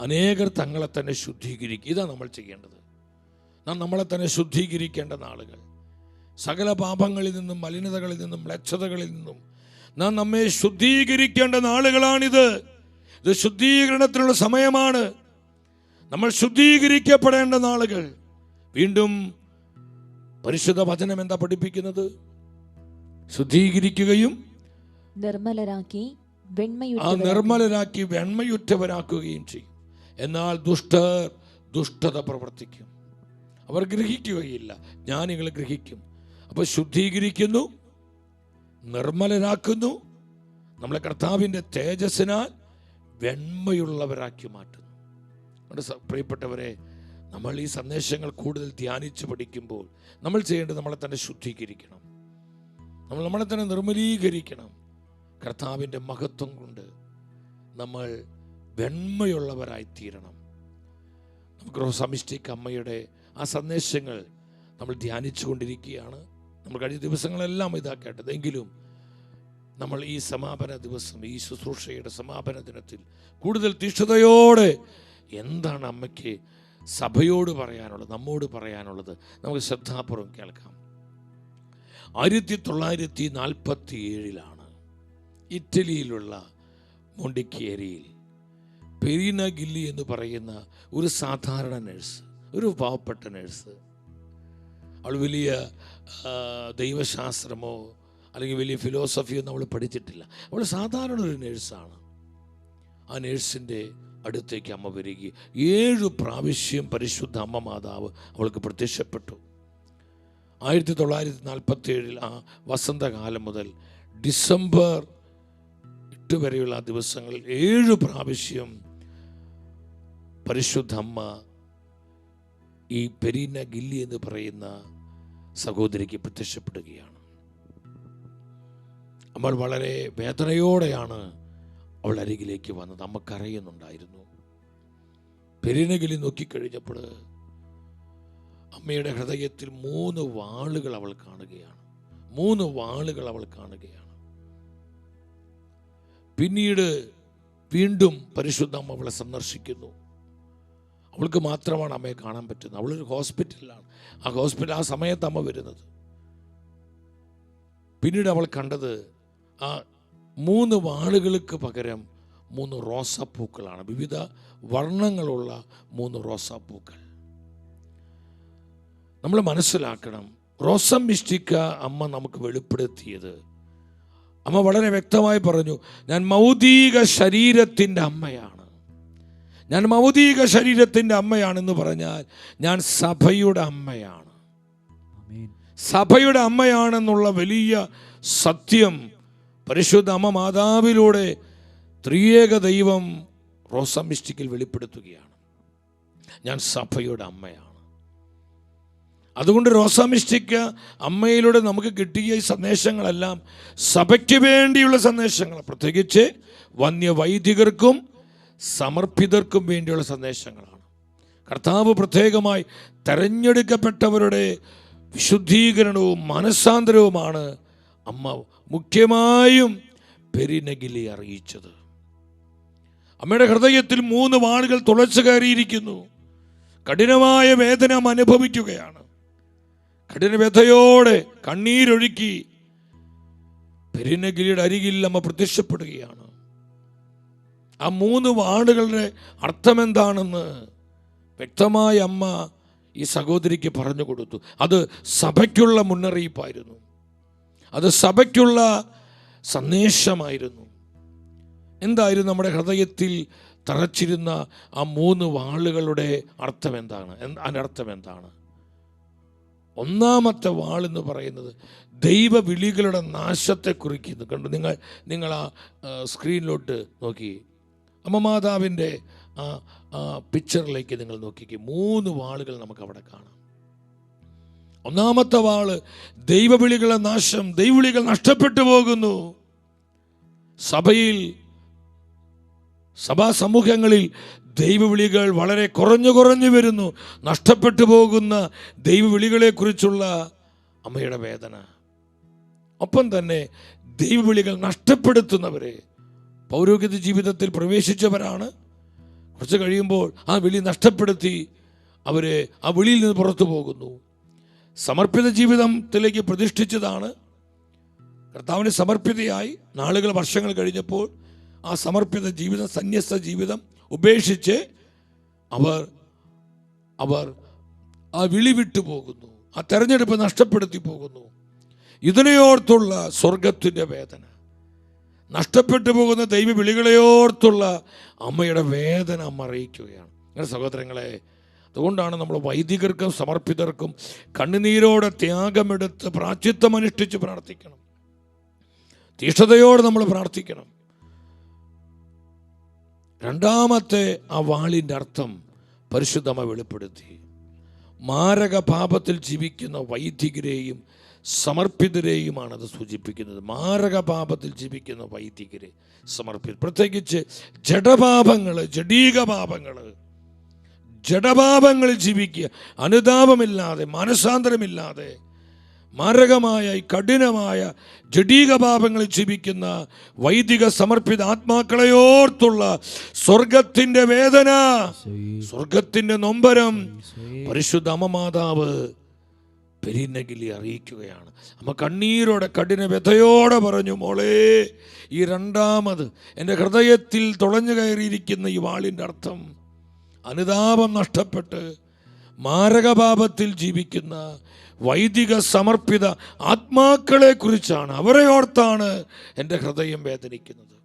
അനേകർ തങ്ങളെ തന്നെ ശുദ്ധീകരിക്കും. ഇതാണ് നമ്മൾ ചെയ്യേണ്ടത്. നാം നമ്മളെ തന്നെ ശുദ്ധീകരിക്കേണ്ട നാളുകൾ. സകല പാപങ്ങളിൽ നിന്നും, മലിനതകളിൽ നിന്നും, മ്ലേച്ഛതകളിൽ നിന്നും നാം നമ്മെ ശുദ്ധീകരിക്കേണ്ട നാളുകളാണിത്. ഇത് ശുദ്ധീകരണത്തിനുള്ള സമയമാണ്. നമ്മൾ ശുദ്ധീകരിക്കപ്പെടേണ്ട നാളുകൾ. വീണ്ടും പരിശുദ്ധ വചനം എന്താ പഠിപ്പിക്കുന്നത്? ശുദ്ധീകരിക്കുകയും നിർമ്മലരാക്കി വെണ്മയുറ്റവരാക്കുകയും ചെയ്യും. എന്നാൽ ദുഷ്ടർ ദുഷ്ടത പ്രവർത്തിക്കും. അവർ ഗ്രഹിക്കുകയില്ല, ജ്ഞാനികൾ ഗ്രഹിക്കും. അപ്പോൾ ശുദ്ധീകരിക്കുന്നു, നിർമ്മലരാക്കുന്നു, നമ്മളെ കർത്താവിൻ്റെ തേജസ്സിനാൽ വെണ്മയുള്ളവരാക്കി മാറ്റുന്നു. പ്രിയപ്പെട്ടവരെ, നമ്മൾ ഈ സന്ദേശങ്ങൾ കൂടുതൽ ധ്യാനിച്ച് പഠിക്കുമ്പോൾ നമ്മൾ ചെയ്യേണ്ടത് നമ്മളെ തന്നെ ശുദ്ധീകരിക്കണം. നമ്മൾ നമ്മളെ തന്നെ നിർമ്മലീകരിക്കണം. കർത്താവിൻ്റെ മഹത്വം കൊണ്ട് നമ്മൾ വെണ്മയുള്ളവരായി തീരണം. നമുക്ക് റോസമിസ്റ്റിക് അമ്മയുടെ ആ സന്ദേശങ്ങൾ നമ്മൾ ധ്യാനിച്ചു കൊണ്ടിരിക്കുകയാണ്. നമ്മൾ കഴിഞ്ഞ ദിവസങ്ങളെല്ലാം ഇതാ കേട്ടത്. എങ്കിലും നമ്മൾ ഈ സമാപന ദിവസം, ഈ ശുശ്രൂഷയുടെ സമാപന ദിനത്തിൽ കൂടുതൽ തീക്ഷ്ണതയോടെ എന്താണ് അമ്മയ്ക്ക് സഭയോട് പറയാനുള്ളത്, നമ്മോട് പറയാനുള്ളത് നമുക്ക് ശ്രദ്ധാപൂർവം കേൾക്കാം. 1947 ഇറ്റലിയിലുള്ള മൊണ്ടിക്കേരിയിൽ പെരീന ഗില്ലി എന്ന് പറയുന്ന ഒരു സാധാരണ നഴ്സ്, ഒരു പാവപ്പെട്ട നഴ്സ്, അവൾ വലിയ ദൈവശാസ്ത്രമോ അല്ലെങ്കിൽ വലിയ ഫിലോസഫിയോ നമ്മൾ പഠിച്ചിട്ടില്ല. അവൾ സാധാരണ ഒരു നേഴ്സാണ്. ആ നേഴ്സിൻ്റെ അടുത്തേക്ക് അമ്മ വരികയും 7 പ്രാവശ്യം പരിശുദ്ധ അമ്മ മാതാവ് അവൾക്ക് പ്രത്യക്ഷപ്പെട്ടു. 1947 ആ വസന്തകാലം മുതൽ ഡിസംബർ 8 വരെയുള്ള ആ ദിവസങ്ങളിൽ 7 പ്രാവശ്യം പരിശുദ്ധ അമ്മ ഈ പെരീന ഗില്ലി എന്ന് പറയുന്ന സഹോദരിക്ക് പ്രത്യക്ഷപ്പെടുകയാണ്. നമ്മൾ വളരെ വേദനയോടെയാണ് അവൾ അരികിലേക്ക് വന്നത്. അമ്മ കരയുന്നുണ്ടായിരുന്നു. പെരീന ഗില്ലി നോക്കിക്കഴിഞ്ഞപ്പോൾ അമ്മയുടെ ഹൃദയത്തിൽ 3 വാളുകൾ അവൾ കാണുകയാണ്. 3 വാളുകൾ അവൾ കാണുകയാണ്. പിന്നീട് വീണ്ടും പരിശുദ്ധ അമ്മ അവളെ സന്ദർശിക്കുന്നു. അവൾക്ക് മാത്രമാണ് അമ്മയെ കാണാൻ പറ്റുന്നത്. അവളൊരു ഹോസ്പിറ്റലിലാണ്. ആ സമയത്ത് അമ്മ വരുന്നത്. പിന്നീട് അവൾ കണ്ടത് ആ 3 വാളുകൾക്ക് പകരം 3 റോസാപ്പൂക്കളാണ്. വിവിധ വർണ്ണങ്ങളുള്ള 3 റോസാപ്പൂക്കൾ. നമ്മൾ മനസ്സിലാക്കണം, റോസമിസ്റ്റിക്ക അമ്മ നമുക്ക് വെളിപ്പെടുത്തിയത്, അമ്മ വളരെ വ്യക്തമായി പറഞ്ഞു, ഞാൻ മൗതിക ശരീരത്തിൻ്റെ അമ്മയാണ്. ഞാൻ മൗതിക ശരീരത്തിൻ്റെ അമ്മയാണെന്ന് പറഞ്ഞാൽ ഞാൻ സഭയുടെ അമ്മയാണ്. സഭയുടെ അമ്മയാണെന്നുള്ള വലിയ സത്യം പരിശുദ്ധ അമ്മ മാതാവിലൂടെ ത്രിയേക ദൈവം റോസമിസ്റ്റിക്കിൽ വെളിപ്പെടുത്തുകയാണ്. ഞാൻ സഭയുടെ അമ്മയാണ്. അതുകൊണ്ട് റോസമിസ്റ്റിക്ക അമ്മയിലൂടെ നമുക്ക് കിട്ടിയ ഈ സന്ദേശങ്ങളെല്ലാം സഭയ്ക്ക് വേണ്ടിയുള്ള സന്ദേശങ്ങൾ, പ്രത്യേകിച്ച് വന്യവൈദികർക്കും സമർപ്പിതർക്കും വേണ്ടിയുള്ള സന്ദേശങ്ങളാണ്. കർത്താവ് പ്രത്യേകമായി തെരഞ്ഞെടുക്കപ്പെട്ടവരുടെ വിശുദ്ധീകരണവും മനസ്സാന്തരവുമാണ് അമ്മ മുഖ്യമായും പെരീന ഗില്ലി അറിയിച്ചത്. അമ്മയുടെ ഹൃദയത്തിൽ 3 വാളുകൾ തുളച്ചു കയറിയിരിക്കുന്നു. കഠിനമായ വേദന അനുഭവിക്കുകയാണ്. കഠിനവ്യഥയോടെ കണ്ണീരൊഴുക്കി പെരീന ഗില്ലിയുടെ അരികിൽ അമ്മ പ്രത്യക്ഷപ്പെടുകയാണ്. ആ 3 വാളുകളുടെ അർത്ഥമെന്താണെന്ന് വ്യക്തമായി അമ്മ ഈ സഹോദരിക്ക് പറഞ്ഞു കൊടുത്തു. അത് സഭയ്ക്കുള്ള മുന്നറിയിപ്പായിരുന്നു, അത് സഭയ്ക്കുള്ള സന്ദേശമായിരുന്നു. എന്തായിരുന്നു നമ്മുടെ ഹൃദയത്തിൽ തറച്ചിരുന്ന ആ 3 വാളുകളുടെ അർത്ഥം എന്താണ്? അതിനർത്ഥം എന്താണ്? ഒന്നാമത്തെ വാളെന്ന് പറയുന്നത് ദൈവവിളികളുടെ നാശത്തെ കുറിക്കുന്നു. കണ്ടു, നിങ്ങൾ ആ സ്ക്രീനിലോട്ട് നോക്കി, അമ്മമാതാവിൻ്റെ ആ പിക്ചറിലേക്ക് നിങ്ങൾ നോക്കിക്കേ. 3 വാളുകൾ നമുക്ക് അവിടെ കാണാം. ഒന്നാമത്തെ വാള് ദൈവവിളികളുടെ നാശം. ദൈവവിളികൾ നഷ്ടപ്പെട്ടു പോകുന്നു. സഭാ സമൂഹങ്ങളിൽ ദൈവവിളികൾ വളരെ കുറഞ്ഞു വരുന്നു. നഷ്ടപ്പെട്ടു പോകുന്ന ദൈവവിളികളെക്കുറിച്ചുള്ള അമ്മയുടെ വേദന. ഒപ്പം തന്നെ ദൈവവിളികൾ നഷ്ടപ്പെടുത്തുന്നവരെ, പൗരോഹിത്യ ജീവിതത്തിൽ പ്രവേശിച്ചവരാണ്, കുറച്ച് കഴിയുമ്പോൾ ആ വിളി നഷ്ടപ്പെടുത്തി അവരെ ആ വിളിയിൽ നിന്ന് പുറത്തു പോകുന്നു. സമർപ്പിത ജീവിതത്തിലേക്ക് പ്രതിഷ്ഠിച്ചതാണ്, കർത്താവിന് സമർപ്പിതയായി നാളുകൾ വർഷങ്ങൾ കഴിഞ്ഞപ്പോൾ ആ സമർപ്പിത ജീവിതം, സന്യസ്ത ജീവിതം ഉപേക്ഷിച്ച് അവർ ആ വിളി വിട്ടു പോകുന്നു, ആ തെരഞ്ഞെടുപ്പ് നഷ്ടപ്പെടുത്തി പോകുന്നു. ഇതിനെയോർത്തുള്ള സ്വർഗത്തിൻ്റെ വേദന, നഷ്ടപ്പെട്ടു പോകുന്ന ദൈവവിളികളെയോർത്തുള്ള അമ്മയുടെ വേദന അമ്മ അറിയിക്കുകയാണ്. അങ്ങനെ സഹോദരങ്ങളെ, അതുകൊണ്ടാണ് നമ്മൾ വൈദികർക്കും സമർപ്പിതർക്കും കണ്ണുനീരോടെ ത്യാഗമെടുത്ത് പ്രാശ്ചിത്തമനുഷ്ഠിച്ച് പ്രാർത്ഥിക്കണം. തീഷ്ണതയോടെ നമ്മൾ പ്രാർത്ഥിക്കണം. രണ്ടാമത്തെ ആ വാളിൻ്റെ അർത്ഥം പരിശുദ്ധമ വെളിപ്പെടുത്തി. മാരക പാപത്തിൽ ജീവിക്കുന്ന വൈദികരെയും സമർപ്പിതരെയുമാണ് അത് സൂചിപ്പിക്കുന്നത്. മാരക പാപത്തിൽ ജീവിക്കുന്ന വൈദികരെ, സമർപ്പിതർ, പ്രത്യേകിച്ച് ജഡപാപങ്ങളിൽ ജീവിക്കുക, അനുതാപമില്ലാതെ, മാനസാന്തരമില്ലാതെ, മാരകമായ കഠിനമായ ജഡീക പാപങ്ങളിൽ ജീവിക്കുന്ന വൈദിക സമർപ്പിത ആത്മാക്കളെയോർത്തുള്ള സ്വർഗത്തിൻ്റെ വേദന, സ്വർഗത്തിൻ്റെ നൊമ്പരം പരിശുദ്ധ അമ്മമാതാവ് പെരിനഗിലി അറിയിക്കുകയാണ്. അമ്മ കണ്ണീരോടെ, കഠിന വ്യഥയോടെ പറഞ്ഞു, മോളെ, ഈ രണ്ടാമത് എൻ്റെ ഹൃദയത്തിൽ തുളഞ്ഞു കയറിയിരിക്കുന്ന ഈ വാളിൻ്റെ അർത്ഥം അനുതാപം നഷ്ടപ്പെട്ട് മാരകപാപത്തിൽ ജീവിക്കുന്ന വൈദിക സമർപ്പിത ആത്മാക്കളെ കുറിച്ചാണ്, അവരെ ഓർത്താണ് എൻ്റെ ഹൃദയം വേദനിക്കുന്നത്.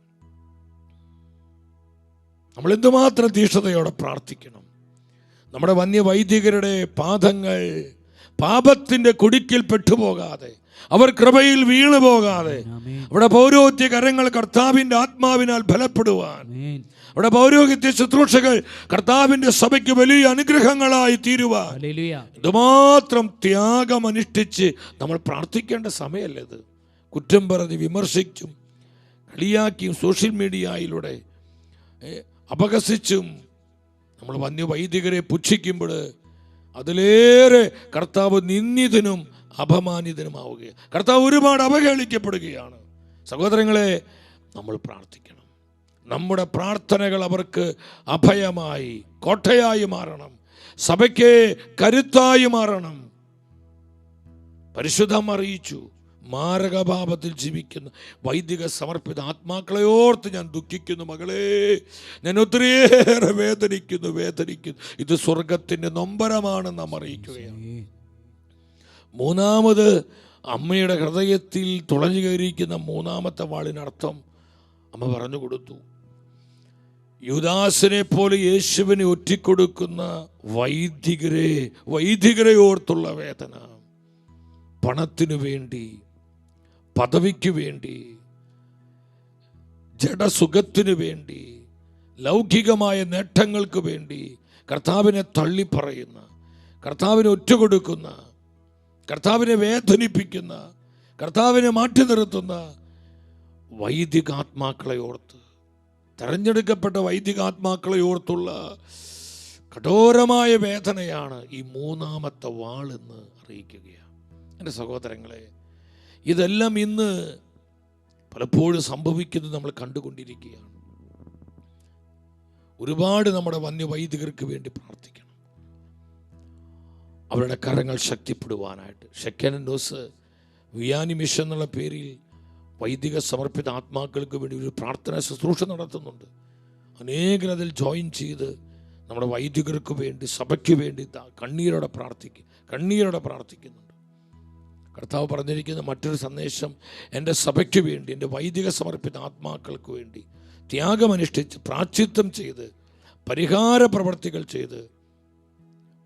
നമ്മൾ എന്തുമാത്രം തീഷ്ണതയോടെ പ്രാർത്ഥിക്കണം. നമ്മുടെ വന്യവൈദികരുടെ പാദങ്ങൾ പാപത്തിൻ്റെ കുടുക്കിൽ പെട്ടുപോകാതെ, അവർ കൃപയിൽ വീണു പോകാതെ, അവിടെ പൗരോഹിത്യ കരങ്ങൾ കർത്താവിൻ്റെ ആത്മാവിനാൽ ബലപ്പെടുവാൻ, അവിടെ പൗരോഹിത്യ ശുശ്രൂഷകൾ കർത്താവിൻ്റെ സഭയ്ക്ക് വലിയ അനുഗ്രഹങ്ങളായി തീരുവാൻ ഇതുമാത്രം ത്യാഗമനുഷ്ഠിച്ച് നമ്മൾ പ്രാർത്ഥിക്കേണ്ട സമയമല്ലേ ഇത്? കുറ്റം പറഞ്ഞ് വിമർശിച്ചും കളിയാക്കിയും സോഷ്യൽ മീഡിയയിലൂടെ അപഹസിച്ചും നമ്മൾ വന്യവൈദികരെ പുച്ഛിക്കുമ്പോൾ അതിലേറെ കർത്താവ് നിന്ദിതനും അപമാനിതനുമാവുകയാണ്. കർത്താവ് ഒരുപാട് അവഹേളിക്കപ്പെടുകയാണ്. സഹോദരങ്ങളെ, നമ്മൾ പ്രാർത്ഥിക്കണം. നമ്മുടെ പ്രാർത്ഥനകൾ അവർക്ക് അഭയമായി, കോട്ടയായി മാറണം, സഭയ്ക്ക് കരുത്തായി മാറണം. പരിശുദ്ധം അറിയിച്ചു, മാരകപാപത്തിൽ ജീവിക്കുന്ന വൈദിക സമർപ്പിത ആത്മാക്കളെ ഓർത്ത് ഞാൻ ദുഃഖിക്കുന്നു മകളെ, ഞാൻ ഒത്തിരിയേറെ വേദനിക്കുന്നു. ഇത് സ്വർഗത്തിൻ്റെ നൊമ്പരമാണെന്ന് നാം അറിയിക്കുകയാണ്. മൂന്നാമത് അമ്മയുടെ ഹൃദയത്തിൽ തുളഞ്ഞു കയറിയിരിക്കുന്ന മൂന്നാമത്തെ വാളിനർത്ഥം അമ്മ പറഞ്ഞു കൊടുത്തു. യൂദാസിനെ പോലെ യേശുവിനെ ഒറ്റിക്കൊടുക്കുന്ന വൈദികരെ ഓർത്തുള്ള വേദന. പണത്തിനു വേണ്ടി, പദവിക്ക് വേണ്ടി, ജഡസുഖത്തിനു വേണ്ടി, ലൗകികമായ നേട്ടങ്ങൾക്ക് വേണ്ടി കർത്താവിനെ തള്ളിപ്പറയുന്ന, കർത്താവിനെ ഒറ്റുകൊടുക്കുന്ന, കർത്താവിനെ വേദനിപ്പിക്കുന്ന, കർത്താവിനെ മാറ്റി നിർത്തുന്ന വൈദികാത്മാക്കളെ ഓർത്ത്, തെരഞ്ഞെടുക്കപ്പെട്ട വൈദികാത്മാക്കളെ ഓർത്തുള്ള കഠോരമായ വേദനയാണ് ഈ മൂന്നാമത്തെ വാളെന്ന് അറിയിക്കുകയാണ്. എൻ്റെ സഹോദരങ്ങളെ, ഇതെല്ലാം ഇന്ന് പലപ്പോഴും സംഭവിക്കുന്നത് നമ്മൾ കണ്ടുകൊണ്ടിരിക്കുകയാണ്. ഒരുപാട് നമ്മുടെ വന്യവൈദികർക്ക് വേണ്ടി പ്രാർത്ഥിക്കണം, അവരുടെ കരങ്ങൾ ശക്തിപ്പെടുവാനായിട്ട്. ഷെക്കനൻഡോസ് വിയാനി മിഷൻ എന്നുള്ള പേരിൽ വൈദിക സമർപ്പിത ആത്മാക്കൾക്ക് വേണ്ടി ഒരു പ്രാർത്ഥനാ ശുശ്രൂഷ നടത്തുന്നുണ്ട്. അനേകർ അതിൽ ജോയിൻ ചെയ്ത് നമ്മുടെ വൈദികർക്ക് വേണ്ടി, സഭയ്ക്ക് വേണ്ടി കണ്ണീരോടെ പ്രാർത്ഥിക്കുന്നുണ്ട്. കർത്താവ് പറഞ്ഞിരിക്കുന്ന മറ്റൊരു സന്ദേശം, എൻ്റെ സഭയ്ക്ക് വേണ്ടി, എൻ്റെ വൈദിക സമർപ്പിത ആത്മാക്കൾക്ക് വേണ്ടി ത്യാഗമനുഷ്ഠിച്ച് പ്രായശ്ചിത്തം ചെയ്ത് പരിഹാര പ്രവർത്തികൾ ചെയ്ത്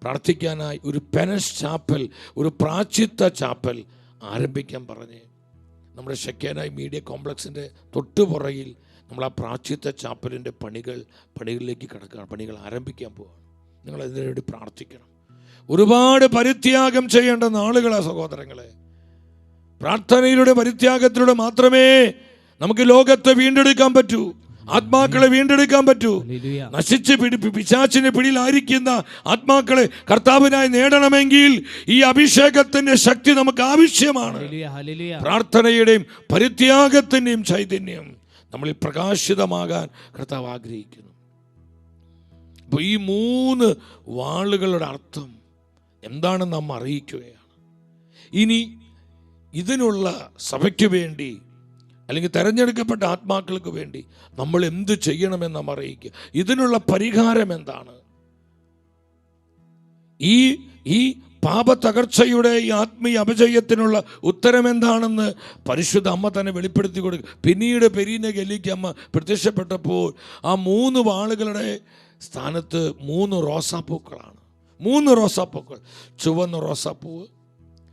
പ്രാർത്ഥിക്കാനായി ഒരു പെനസ് ചാപ്പൽ, ഒരു പ്രായശ്ചിത്ത ചാപ്പൽ ആരംഭിക്കാൻ പറഞ്ഞ് നമ്മുടെ ഷെക്കേനായി മീഡിയ കോംപ്ലക്സിൻ്റെ തൊട്ടുപുറയിൽ നമ്മൾ ആ പ്രായശ്ചിത്ത ചാപ്പലിൻ്റെ പണികളിലേക്ക് കിടക്കുകയാണ്. പണികൾ ആരംഭിക്കാൻ പോവുകയാണ്. നിങ്ങൾ അതിനു വേണ്ടി പ്രാർത്ഥിക്കണം. ഒരുപാട് പരിത്യാഗം ചെയ്യേണ്ട നാളുകളാണ് സഹോദരങ്ങളെ. പ്രാർത്ഥനയിലൂടെ, പരിത്യാഗത്തിലൂടെ മാത്രമേ നമുക്ക് ലോകത്തെ വീണ്ടെടുക്കാൻ പറ്റൂ, ആത്മാക്കളെ വീണ്ടെടുക്കാൻ പറ്റൂ. നശിച്ച് പിശാചിന്റെ പിടിയിലായിരിക്കുന്ന ആത്മാക്കളെ കർത്താവിനായി നേടണമെങ്കിൽ ഈ അഭിഷേകത്തിന്റെ ശക്തി നമുക്ക് ആവശ്യമാണ്. പ്രാർത്ഥനയുടെയും പരിത്യാഗത്തിന്റെയും ചൈതന്യം നമ്മളിൽ പ്രകാശിതമാകാൻ കർത്താവ് ആഗ്രഹിക്കുന്നു. അപ്പോൾ ഈ 3 വാളുകളുടെ അർത്ഥം എന്താണെന്ന് നാം അറിയിക്കുകയാണ്. ഇനി ഇതിനുള്ള സഭയ്ക്ക് വേണ്ടി അല്ലെങ്കിൽ തെരഞ്ഞെടുക്കപ്പെട്ട ആത്മാക്കൾക്ക് വേണ്ടി നമ്മൾ എന്ത് ചെയ്യണമെന്ന് നാം അറിയിക്കുക. ഇതിനുള്ള പരിഹാരം എന്താണ്? ഈ പാപത്തകർച്ചയുടെ ഈ ആത്മീയ അപജയത്തിനുള്ള ഉത്തരം എന്താണെന്ന് പരിശുദ്ധ അമ്മ തന്നെ വെളിപ്പെടുത്തി കൊടുക്കുക. പിന്നീട് പെരീന ഗലിക്ക് അമ്മ പ്രത്യക്ഷപ്പെട്ടപ്പോൾ ആ 3 വാളുകളുടെ സ്ഥാനത്ത് 3 റോസാപ്പൂക്കളാണ്. 3 റോസാപ്പൂക്കൾ. ചുവന്ന റോസാപ്പൂവ്,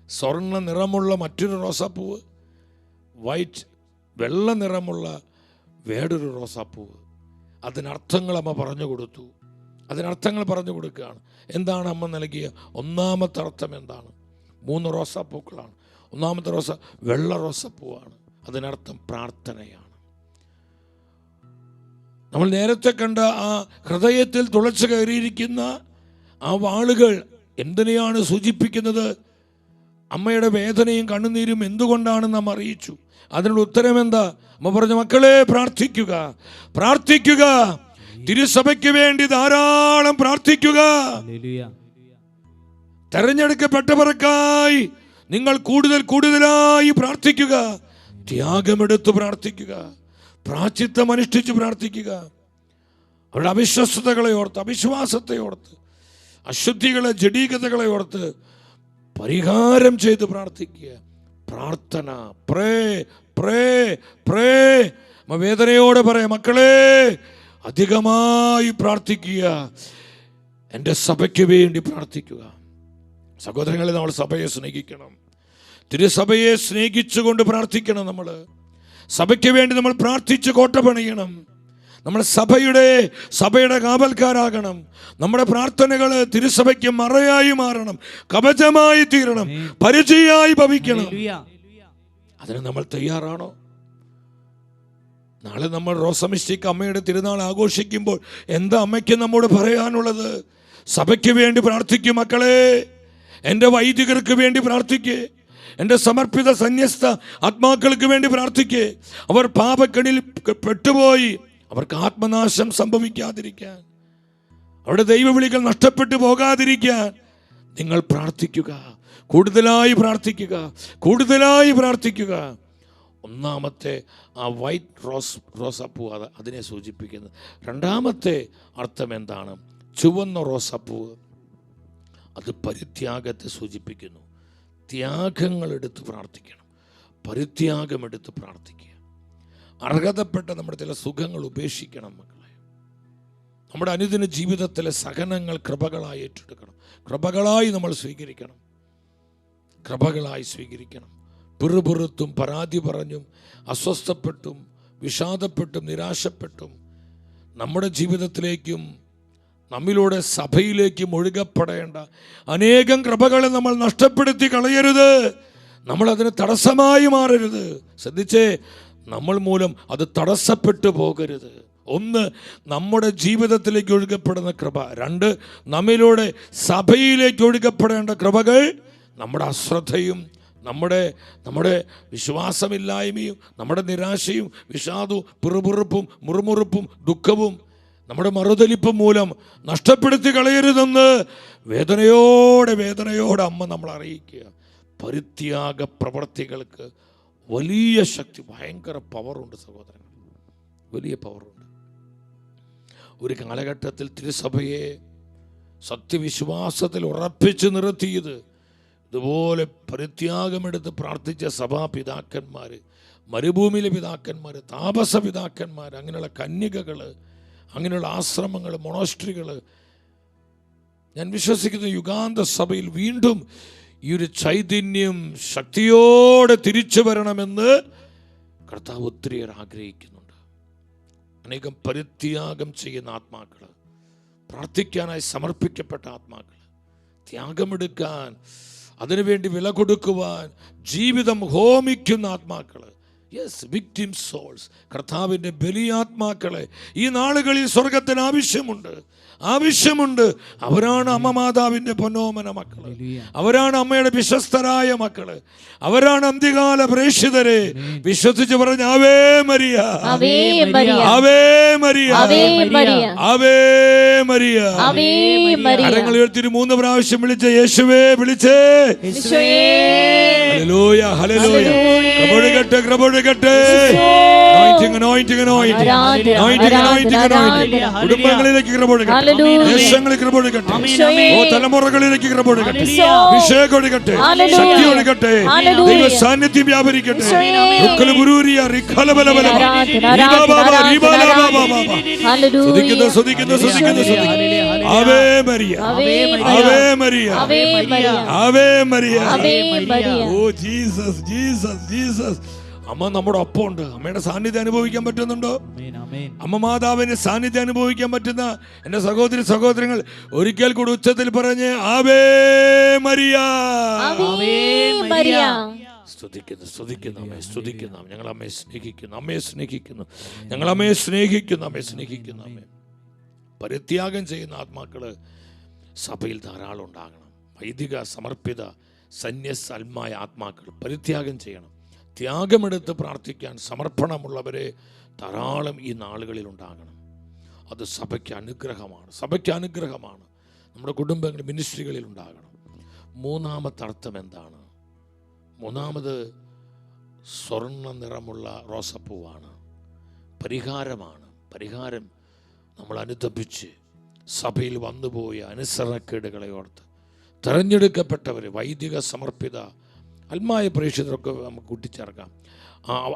സ്വർണ്ണ നിറമുള്ള മറ്റൊരു റോസാപ്പൂവ്, വെള്ള നിറമുള്ള വേറൊരു റോസാപ്പൂവ്. അതിനർത്ഥങ്ങൾ അമ്മ പറഞ്ഞു കൊടുത്തു. അതിനർത്ഥങ്ങൾ പറഞ്ഞു കൊടുക്കുകയാണ്. എന്താണ് അമ്മ നൽകിയ ഒന്നാമത്തെ അർത്ഥം? എന്താണ്? 3 റോസാപ്പൂക്കളാണ്. ഒന്നാമത്തെ വെള്ള റോസാപ്പൂവാണ്. അതിനർത്ഥം പ്രാർത്ഥനയാണ്. നമ്മൾ നേരത്തെ കണ്ട ആ ഹൃദയത്തിൽ തുളച്ചു കയറിയിരിക്കുന്ന ആ വാളുകൾ എന്തിനെയാണ് സൂചിപ്പിക്കുന്നത്? അമ്മയുടെ വേദനയും കണ്ണുനീരും എന്തുകൊണ്ടാണെന്ന് നാം അറിയിച്ചു. അതിനുള്ള ഉത്തരം എന്താ? അമ്മ പറഞ്ഞ, മക്കളെ പ്രാർത്ഥിക്കുക, പ്രാർത്ഥിക്കുക, തിരുസഭയ്ക്ക് വേണ്ടി ധാരാളം പ്രാർത്ഥിക്കുക. തെരഞ്ഞെടുക്കപ്പെട്ടവർക്കായി നിങ്ങൾ കൂടുതലായി പ്രാർത്ഥിക്കുക. ത്യാഗമെടുത്ത് പ്രാർത്ഥിക്കുക, പ്രായശ്ചിത്തം അനുഷ്ഠിച്ച് പ്രാർത്ഥിക്കുക. അവരുടെ അവിശ്വസ്തതകളെ ഓർത്ത്, അവിശ്വാസത്തെ ഓർത്ത്, അശുദ്ധികളെ, ജഡീകതകളെ ഓർത്ത് പരിഹാരം ചെയ്ത് പ്രാർത്ഥിക്കുക. പ്രാർത്ഥന, പ്രേ പ്രേ പ്രേ. വേദനയോടെ പറയാം, മക്കളെ അധികമായി പ്രാർത്ഥിക്കുക, എൻ്റെ സഭയ്ക്ക് വേണ്ടി പ്രാർത്ഥിക്കുക. സഹോദരങ്ങളെ, നമ്മൾ സഭയെ സ്നേഹിക്കണം. തിരുസഭയെ സ്നേഹിച്ചുകൊണ്ട് പ്രാർത്ഥിക്കണം. നമ്മൾ സഭയ്ക്ക് വേണ്ടി നമ്മൾ പ്രാർത്ഥിച്ച് കോട്ട പണിയണം. നമ്മൾ സഭയുടെ കാവൽക്കാരാകണം. നമ്മുടെ പ്രാർത്ഥനകൾ തിരുസഭയ്ക്ക് മറയായി മാറണം, കവചമായി തീരണം, പരിചയമായി ഭവിക്കണം. അതിന് നമ്മൾ തയ്യാറാണോ? നാളെ നമ്മൾ റോസമിസ്റ്റിക് അമ്മയുടെ തിരുനാൾ ആഘോഷിക്കുമ്പോൾ എന്താ അമ്മയ്ക്ക് നമ്മോട് പറയാനുള്ളത്? സഭയ്ക്ക് വേണ്ടി പ്രാർത്ഥിക്കും മക്കളെ, എൻ്റെ വൈദികർക്ക് വേണ്ടി പ്രാർത്ഥിക്കേ, എൻ്റെ സമർപ്പിത സന്യസ്ത ആത്മാക്കൾക്ക് വേണ്ടി പ്രാർത്ഥിക്കേ. അവർ പാപക്കെണിയിൽ പെട്ടുപോയി അവർക്ക് ആത്മനാശം സംഭവിക്കാതിരിക്കാൻ, അവരുടെ ദൈവവിളികൾ നഷ്ടപ്പെട്ടു പോകാതിരിക്കാൻ നിങ്ങൾ പ്രാർത്ഥിക്കുക, കൂടുതലായി പ്രാർത്ഥിക്കുക, കൂടുതലായി പ്രാർത്ഥിക്കുക. ഒന്നാമത്തെ ആ വൈറ്റ് റോസാപ്പൂ അതിനെ സൂചിപ്പിക്കുന്നത്. രണ്ടാമത്തെ അർത്ഥം എന്താണ്? ചുവന്ന റോസാപ്പൂവ്. അത് പരിത്യാഗത്തെ സൂചിപ്പിക്കുന്നു. ത്യാഗങ്ങളെടുത്ത് പ്രാർത്ഥിക്കണം, പരിത്യാഗമെടുത്ത് പ്രാർത്ഥിക്കുക. അർഹതപ്പെട്ട നമ്മുടെ ചില സുഖങ്ങൾ ഉപേക്ഷിക്കണം മക്കളെ. നമ്മുടെ അനുദിന ജീവിതത്തിലെ സഹനങ്ങൾ കൃപകളായി ഏറ്റെടുക്കണം, കൃപകളായി നമ്മൾ സ്വീകരിക്കണം, കൃപകളായി സ്വീകരിക്കണം. പിറുപിറുത്തും പരാതി പറഞ്ഞും അസ്വസ്ഥപ്പെട്ടും വിഷാദപ്പെട്ടും നിരാശപ്പെട്ടും നമ്മുടെ ജീവിതത്തിലേക്കും നമ്മിലൂടെ സഭയിലേക്കും ഒഴുകപ്പെടേണ്ട അനേകം കൃപകളെ നമ്മൾ നഷ്ടപ്പെടുത്തി കളയരുത്. നമ്മൾ അതിന് തടസ്സമായി മാറരുത്. ശ്രദ്ധിച്ചേ, നമ്മൾ മൂലം അത് തടസ്സപ്പെട്ടു പോകരുത്. ഒന്ന്, നമ്മുടെ ജീവിതത്തിലേക്ക് ഒഴുകപ്പെടുന്ന കൃപ. രണ്ട്, നമ്മിലൂടെ സഭയിലേക്ക് ഒഴുകപ്പെടേണ്ട കൃപകൾ നമ്മുടെ അശ്രദ്ധയും നമ്മുടെ വിശ്വാസമില്ലായ്മയും നമ്മുടെ നിരാശയും വിഷാദവും പിറുപിറുപ്പും മുറുമുറുപ്പും ദുഃഖവും നമ്മുടെ മറുതലിപ്പും മൂലം നഷ്ടപ്പെടുത്തി കളയരുതെന്ന് വേദനയോടെ അമ്മ നമ്മൾ അറിയിക്കുക. പരിത്യാഗ പ്രവർത്തികൾക്ക് വലിയ ശക്തി, ഭയങ്കര പവറുണ്ട് സഹോദരങ്ങൾ, വലിയ പവറുണ്ട്. ഒരു കാലഘട്ടത്തിൽ തിരുസഭയെ സത്യവിശ്വാസത്തിൽ ഉറപ്പിച്ചു നിർത്തിയത്. ഇതുപോലെ പരിത്യാഗമെടുത്ത് പ്രാർത്ഥിച്ച സഭാപിതാക്കന്മാർ, മരുഭൂമിയിലെ പിതാക്കന്മാർ, താപസ പിതാക്കന്മാർ, അങ്ങനെയുള്ള കന്യകകൾ, അങ്ങനെയുള്ള ആശ്രമങ്ങൾ, മൊണോസ്ട്രികൾ, ഞാൻ വിശ്വസിക്കുന്ന യുഗാന്ത സഭയിൽ വീണ്ടും ഈ ഒരു ചൈതന്യം ശക്തിയോടെ തിരിച്ചു വരണമെന്ന് കർത്താവ് ഒത്തിരിയേറെ ആഗ്രഹിക്കുന്നുണ്ട്. അനേകം പരിത്യാഗം ചെയ്യുന്ന ആത്മാക്കൾ, പ്രാർത്ഥിക്കാനായി സമർപ്പിക്കപ്പെട്ട ആത്മാക്കൾ, ത്യാഗമെടുക്കാൻ, അതിനുവേണ്ടി വില കൊടുക്കുവാൻ ജീവിതം ഹോമിക്കുന്ന ആത്മാക്കൾ, യെസ്, വിക്ടിം സോൾസ്, കർത്താവിൻ്റെ ബലിയാത്മാക്കളെ ഈ നാളുകളിൽ സ്വർഗത്തിന് ആവശ്യമുണ്ട്. അവരാണ് അമ്മ മാതാവിൻ്റെ പൊന്നോമന മക്കള്, അവരാണ് അമ്മയുടെ വിശ്വസ്തരായ മക്കള്, അവരാണ് അന്ത്യകാല പ്രേക്ഷിതരെ. വിശ്വസിച്ച് പറഞ്ഞ Ave Maria, Ave Maria, Ave Maria. കരങ്ങൾ ഉയർത്തി 3 പ്രാവശ്യം വിളിച്ച യേശുവേ വിളിച്ചേ. Hallelujah, hallelujah. കൃപയൊഴുകട്ടെ, കൃപയൊഴുകട്ടെ. കുടുംബങ്ങളിലേക്ക് കൃപയൊഴുകട്ടെ, ദേശങ്ങളിൽ കൃപയൊഴുകട്ടെ, തലമുറകളിലേക്ക് കൃപയൊഴുകട്ടെ, അഭിഷേകം ഒഴുകട്ടെ, ശക്തി ഒഴുകട്ടെ, ദൈവ സാന്നിധ്യം വ്യാപരിക്കട്ടെ. Ave Maria, Ave Maria, Ave Maria. Oh Jesus, Jesus, Jesus. അമ്മ നമ്മുടെ ഒപ്പം ഉണ്ട്. അമ്മയുടെ സാന്നിധ്യം അനുഭവിക്കാൻ പറ്റുന്നുണ്ടോ? അമ്മ മാതാവിന്റെ സാന്നിധ്യം അനുഭവിക്കാൻ പറ്റുന്ന എൻ്റെ സഹോദരി സഹോദരങ്ങൾ ഒരിക്കൽ കൂടി ഉച്ചത്തിൽ പറഞ്ഞ് ആവേ മരിയ. സ്തുതിക്കുന്നു, സ്തുതിക്കുന്നു, അമ്മയെ സ്തുതിക്കുന്നു. ഞങ്ങൾ അമ്മയെ സ്നേഹിക്കുന്നു, അമ്മയെ സ്നേഹിക്കുന്നു, ഞങ്ങൾ അമ്മയെ സ്നേഹിക്കുന്നു, അമ്മയെ സ്നേഹിക്കുന്നു. അമ്മയെ പരിത്യാഗം ചെയ്യുന്ന ആത്മാക്കള് സഭയിൽ ധാരാളം ഉണ്ടാകണം. വൈദിക സമർപ്പിത സന്യസ്തന്മായ ആത്മാക്കൾ പരിത്യാഗം ചെയ്യണം. ത്യാഗമെടുത്ത് പ്രാർത്ഥിക്കാൻ സമർപ്പണമുള്ളവരെ ധാരാളം ഈ നാളുകളിൽ ഉണ്ടാകണം. അത് സഭയ്ക്ക് അനുഗ്രഹമാണ്, സഭയ്ക്ക് അനുഗ്രഹമാണ്. നമ്മുടെ കുടുംബങ്ങൾ, മിനിസ്ട്രികളിൽ ഉണ്ടാകണം. മൂന്നാമത്തെ അർത്ഥം എന്താണ്? മൂന്നാമത് സ്വർണ്ണ നിറമുള്ള റോസപ്പൂവാണ്, പരിഹാരമാണ്. പരിഹാരം നമ്മൾ അനുതപിച്ച് സഭയിൽ വന്നുപോയ അനുസരണക്കേടുകളെ ഓർത്ത് തെരഞ്ഞെടുക്കപ്പെട്ടവർ, വൈദിക സമർപ്പിത ആത്മായ പ്രേക്ഷിതരൊക്കെ നമുക്ക് കൂട്ടിച്ചേർക്കാം.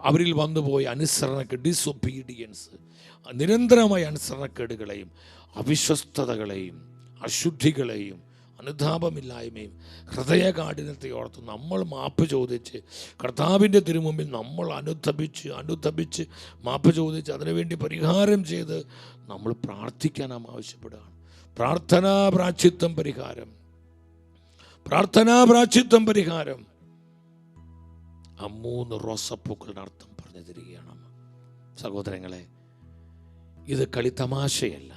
അവരിൽ വന്നുപോയ അനുസരണക്കേട്, ഡിസൊബീഡിയൻസ്, നിരന്തരമായ അനുസരണക്കേടുകളെയും അവിശ്വസ്തതകളെയും അശുദ്ധികളെയും അനുതാപമില്ലായ്മയും ഹൃദയകാഠിന്യത്തെ ഓർത്ത് നമ്മൾ മാപ്പ് ചോദിച്ച് കർത്താവിൻ്റെ തിരുമുമ്പിൽ നമ്മൾ അനുതപിച്ച് മാപ്പ് ചോദിച്ച് അതിനുവേണ്ടി പരിഹാരം ചെയ്ത് നമ്മൾ പ്രാർത്ഥിക്കാൻ നാം ആവശ്യപ്പെടുകയാണ്. പ്രാർത്ഥനാ പ്രാശ്ചിത്തം പരിഹാരം, പ്രാർത്ഥനാ പ്രാശ്ചിത്തം പരിഹാരം. ആ 3 റോസപ്പൂക്കളുടെ അർത്ഥം പറഞ്ഞു തരികയാണ് സഹോദരങ്ങളെ. ഇത് കളിത്തമാശയല്ല.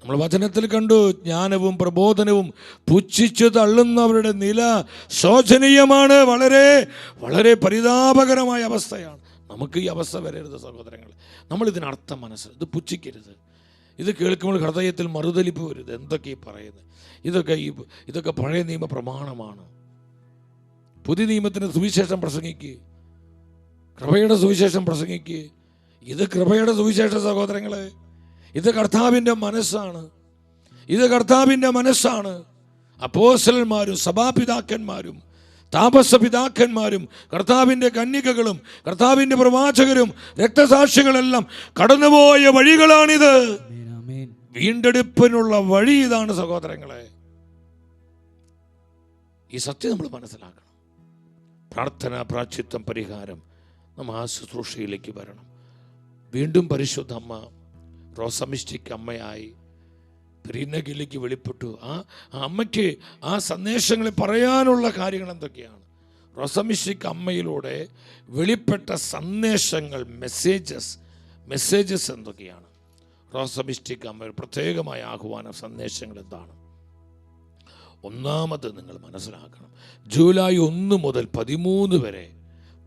നമ്മൾ വചനത്തിൽ കണ്ടു, ജ്ഞാനവും പ്രബോധനവും പുച്ഛിച്ചു തള്ളുന്നവരുടെ നില ശോചനീയമാണ്. വളരെ വളരെ പരിതാപകരമായ അവസ്ഥയാണ്. നമുക്ക് ഈ അവസ്ഥ വരരുത് സഹോദരങ്ങളെ. നമ്മളിതിനർത്ഥം മനസ്സിലാക്കി, ഇത് പുച്ഛിക്കരുത്. ഇത് കേൾക്കുമ്പോൾ ഹൃദയത്തിൽ മറുതലിപ്പ് വരുത്. എന്തൊക്കെ ഈ പറയുന്നത്? ഇതൊക്കെ പഴയ നിയമ പ്രമാണമാണ്. പുതിയ നിയമത്തിന് സുവിശേഷം പ്രസംഗിക്കുക, കൃപയുടെ സുവിശേഷം പ്രസംഗിക്കുക. ഇത് കൃപയുടെ സുവിശേഷ സഹോദരങ്ങളെ. ഇത് കർത്താവിൻ്റെ മനസ്സാണ്, ഇത് കർത്താവിൻ്റെ മനസ്സാണ്. അപ്പോസ്തലന്മാരും സഭാപിതാക്കന്മാരും താപസപിതാക്കന്മാരും കർത്താവിൻ്റെ കന്യകകളും കർത്താവിൻ്റെ പ്രവാചകരും രക്തസാക്ഷികളെല്ലാം കടന്നുപോയ വഴികളാണിത്. വീണ്ടെടുപ്പിനുള്ള വഴി ഇതാണ് സഹോദരങ്ങളെ. ഈ സത്യം നമ്മൾ മനസ്സിലാക്കണം. പ്രാർത്ഥന, പ്രാശ്ചിത്തം, പരിഹാരം. നമ്മൾ ആ ശുശ്രൂഷയിലേക്ക് വരണം. വീണ്ടും പരിശുദ്ധ അമ്മ റോസമിസ്റ്റിക് അമ്മയായി പെരിനഗിലേക്ക് വെളിപ്പെട്ടു. ആ അമ്മയ്ക്ക് ആ സന്ദേശങ്ങൾ പറയാനുള്ള കാര്യങ്ങൾ എന്തൊക്കെയാണ്? റോസമിസ്റ്റിക് അമ്മയിലൂടെ വെളിപ്പെട്ട സന്ദേശങ്ങൾ, മെസ്സേജസ് എന്തൊക്കെയാണ്? റോസമിസ്റ്റിക് അമ്മ പ്രത്യേകമായ ആഹ്വാന സന്ദേശങ്ങൾ എന്താണ്? ഒന്നാമത് നിങ്ങൾ മനസ്സിലാക്കണം, ജൂലൈ 1 മുതൽ 13 വരെ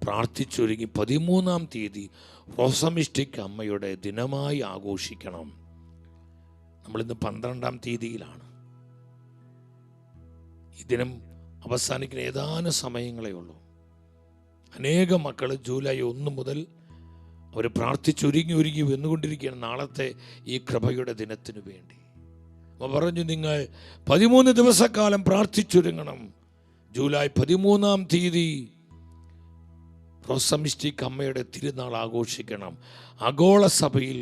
പ്രാർത്ഥിച്ചൊരുങ്ങി 13-ാം തീയതി റോസമിസ്റ്റിക് അമ്മയുടെ ദിനമായി ആഘോഷിക്കണം. നമ്മളിന്ന് 12-ാം തീയതിയിലാണ്. ഈ ദിനം അവസാനിക്കുന്ന ഏതാനും സമയങ്ങളേ ഉള്ളൂ. അനേകം മക്കൾ ജൂലൈ 1 മുതൽ അവർ പ്രാർത്ഥിച്ചൊരുങ്ങി വന്നുകൊണ്ടിരിക്കുകയാണ് നാളത്തെ ഈ കൃപയുടെ ദിനത്തിനു വേണ്ടി. അമ്മ പറഞ്ഞു, നിങ്ങൾ 13 ദിവസക്കാലം പ്രാർത്ഥിച്ചൊരുങ്ങണം. ജൂലൈ 13-ാം തീയതി റോസമിസ്റ്റിക് അമ്മയുടെ തിരുനാൾ ആഘോഷിക്കണം. ആഗോള സഭയിൽ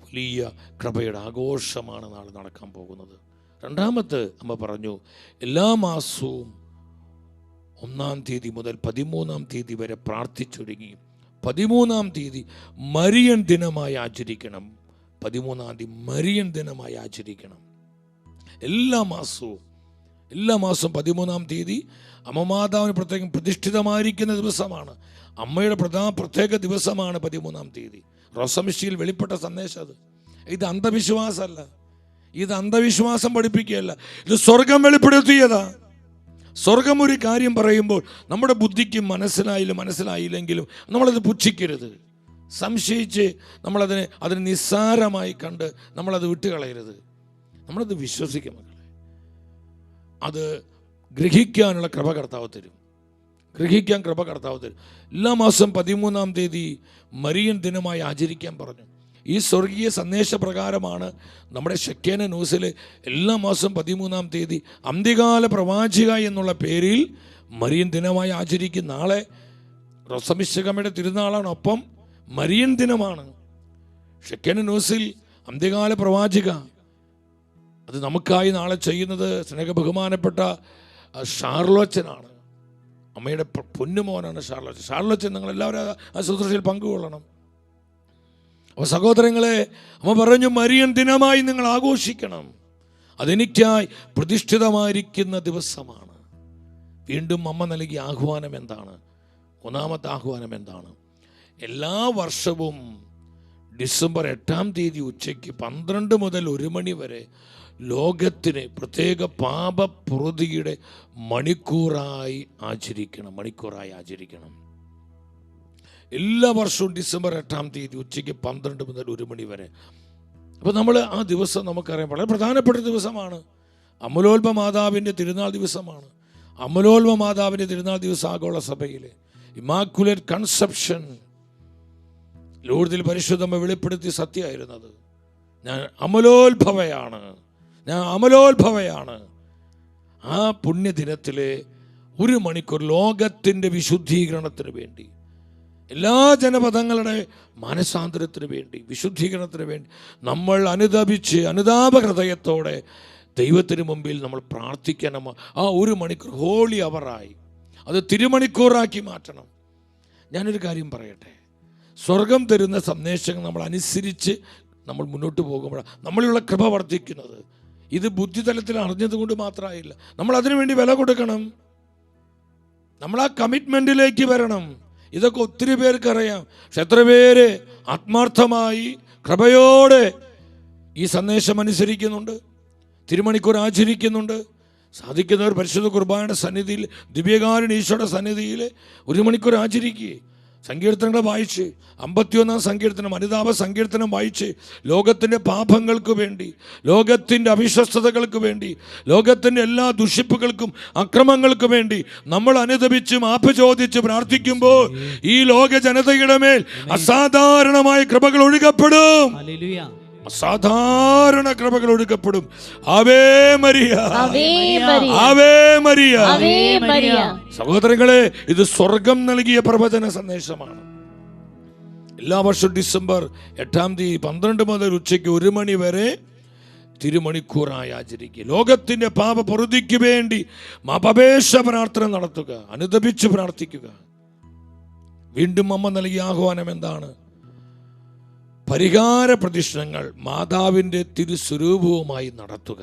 വലിയ കൃപയുടെ ആഘോഷമാണ് നാളെ നടക്കാൻ പോകുന്നത്. രണ്ടാമത്തെ അമ്മ പറഞ്ഞു, എല്ലാ മാസവും 1-ാം തീയതി മുതൽ 13-ാം തീയതി വരെ പ്രാർത്ഥിച്ചൊരുങ്ങി 13-ാം തീയതി മരിയൻ ദിനമായി ആചരിക്കണം. 13-ാം തീയതി മരിയൻ ദിനമായി ആചരിക്കണം. എല്ലാ മാസവും 13-ാം തീയതി അമ്മമാതാവിന് പ്രത്യേകം പ്രതിഷ്ഠിതമായിരിക്കുന്ന ദിവസമാണ്. അമ്മയുടെ പ്രത്യേക ദിവസമാണ് 13-ാം തീയതി. റോസമിസ്റ്റിയിൽ വെളിപ്പെട്ട സന്ദേശം അത്. ഇത് അന്ധവിശ്വാസമല്ല, ഇത് അന്ധവിശ്വാസം പഠിപ്പിക്കുകയല്ല, ഇത് സ്വർഗം വെളിപ്പെടുത്തിയതാ. സ്വർഗം ഒരു കാര്യം പറയുമ്പോൾ നമ്മുടെ ബുദ്ധിക്ക് മനസ്സിലായില്ലെങ്കിലും നമ്മളത് പുച്ഛിക്കരുത്, സംശയിച്ച് അതിനെ നിസ്സാരമായി കണ്ട് നമ്മളത് വിട്ടുകളയരുത്. നമ്മളത് വിശ്വസിക്കും മക്കളെ. അത് ഗ്രഹിക്കാനുള്ള കൃപ കർത്താവ് തരും. എല്ലാ മാസം 13-ാം തീയതി മരിയൻ ദിനമായി ആചരിക്കാൻ പറഞ്ഞു. ഈ സ്വർഗീയ സന്ദേശപ്രകാരമാണ് നമ്മുടെ ഷെക്കേന ന്യൂസിൽ എല്ലാ മാസം 13-ാം തീയതി അന്ത്യകാല പ്രവാചിക എന്നുള്ള പേരിൽ മരിയൻ ദിനമായി ആചരിക്കും. നാളെ റോസമിസ്റ്റികമ്മയുടെ തിരുനാളാണ്, ഒപ്പം മരിയൻ ദിനമാണ്. ഷെക്കേന ന്യൂസിൽ അന്ത്യകാല പ്രവാചിക അത് നമുക്കായി നാളെ ചെയ്യുന്നത് സ്നേഹ ബഹുമാനപ്പെട്ട ഷാർലോച്ചനാണ്. അമ്മയുടെ പൊന്നുമോനാണ് ഷാർലോച്ചൻ. നിങ്ങളെല്ലാവരും ആ ശുശ്രൂഷയിൽ പങ്കുകൊള്ളണം. അപ്പോൾ സഹോദരങ്ങളെ, അമ്മ പറഞ്ഞു, മരിയൻ ദിനമായി നിങ്ങൾ ആഘോഷിക്കണം. അതെനിക്കായി പ്രതിഷ്ഠിതമായിരിക്കുന്ന ദിവസമാണ്. വീണ്ടും അമ്മ നൽകിയ ആഹ്വാനം എന്താണ്? 1-ാമത്തെ ആഹ്വാനം എന്താണ്? എല്ലാ വർഷവും ഡിസംബർ 8-ാം തീയതി ഉച്ചയ്ക്ക് 12 മുതൽ 1 മണി വരെ ലോകത്തിന് പ്രത്യേക പാപപ്രതിയുടെ മണിക്കൂറായി ആചരിക്കണം. എല്ലാ വർഷവും ഡിസംബർ 8-ാം തീയതി ഉച്ചയ്ക്ക് 12 മുതൽ 1 മണി വരെ. അപ്പോൾ നമ്മൾ ആ ദിവസം നമുക്കറിയാം വളരെ പ്രധാനപ്പെട്ട ദിവസമാണ്. അമലോത്ഭ മാതാവിൻ്റെ തിരുനാൾ ദിവസമാണ്. അമലോത്ഭ മാതാവിൻ്റെ തിരുനാൾ ദിവസം ആഗോള സഭയിലെ ഇമാക്കുലേറ്റ് കൺസെപ്ഷൻ ലൂർദിൽ പരിശുദ്ധമ്മ വെളിപ്പെടുത്തി സത്യമായിരുന്നത്. ഞാൻ അമലോത്ഭവയാണ്. ആ പുണ്യദിനത്തിലെ 1 മണിക്കൂർ ലോകത്തിൻ്റെ വിശുദ്ധീകരണത്തിന് വേണ്ടി, എല്ലാ ജനപദങ്ങളുടെ മാനസാന്തരത്തിന് വേണ്ടി, വിശുദ്ധീകരണത്തിന് വേണ്ടി നമ്മൾ അനുതാപ ഹൃദയത്തോടെ ദൈവത്തിന് മുമ്പിൽ നമ്മൾ പ്രാർത്ഥിക്കണം. ആ 1 മണിക്കൂർ ഹോളി അവറായി അത് തിരുമണിക്കൂറാക്കി മാറ്റണം. ഞാനൊരു കാര്യം പറയട്ടെ, സ്വർഗം തരുന്ന സന്ദേശങ്ങൾ നമ്മൾ അനുസരിച്ച് നമ്മൾ മുന്നോട്ട് പോകുമ്പോഴാണ് നമ്മളിലുള്ള കൃപ വർദ്ധിക്കുന്നത്. ഇത് ബുദ്ധിതലത്തിൽ അറിഞ്ഞതുകൊണ്ട് മാത്രമായില്ല, നമ്മൾ അതിനു വേണ്ടി വില കൊടുക്കണം. നമ്മൾ ആ കമ്മിറ്റ്മെൻറ്റിലേക്ക് വരണം. ഇതൊക്കെ ഒത്തിരി പേർക്കറിയാം. പക്ഷെ എത്ര പേര് ആത്മാർത്ഥമായി കൃപയോടെ ഈ സന്ദേശം അനുസരിക്കുന്നുണ്ട്, തിരുമണിക്കൂർ ആചരിക്കുന്നുണ്ട്? സാധിക്കുന്നവർ പരിശുദ്ധ കുർബാനയുടെ സന്നിധിയിൽ, ദിവ്യകാരുണ്യ ഈശോയുടെ സന്നിധിയിൽ 1 മണിക്കൂർ ആചരിക്കുക. സങ്കീർത്തനങ്ങൾ വായിച്ച് 51-ാം സങ്കീർത്തനം, അനുതാപ സങ്കീർത്തനം വായിച്ച് ലോകത്തിൻ്റെ പാപങ്ങൾക്ക് വേണ്ടി, ലോകത്തിൻ്റെ അവിശ്വസ്തതകൾക്ക് വേണ്ടി, ലോകത്തിൻ്റെ എല്ലാ ദുഷിപ്പുകൾക്കും അക്രമങ്ങൾക്കും വേണ്ടി നമ്മൾ അനുതപിച്ച് മാപ്പ് ചോദിച്ച് പ്രാർത്ഥിക്കുമ്പോൾ ഈ ലോക ജനതയുടെ മേൽ അസാധാരണമായ കൃപകൾ ഒഴുകപ്പെടും. അസാധാരണ കൃപകൾ ഒഴുകപ്പെടും. Ave Maria, Ave Maria. സഹോദരങ്ങളെ, ഇത് സ്വർഗം നൽകിയ പ്രവചന സന്ദേശമാണ്. എല്ലാ വർഷവും ഡിസംബർ 8-ാം തീയതി 12 മുതൽ ഉച്ചയ്ക്ക് 1 മണി വരെ തിരുമണിക്കൂറായി ആചരിക്കുക. ലോകത്തിന്റെ പാപപ്രതിക്ക് വേണ്ടി മാപപേക്ഷ പ്രാർത്ഥന നടത്തുക, അനുതപിച്ച് പ്രാർത്ഥിക്കുക. വീണ്ടും അമ്മ നൽകിയ ആഹ്വാനം എന്താണ്? പരിഹാര പ്രതിഷ്ഠകൾ മാതാവിൻ്റെ തിരുസ്വരൂപവുമായി നടത്തുക.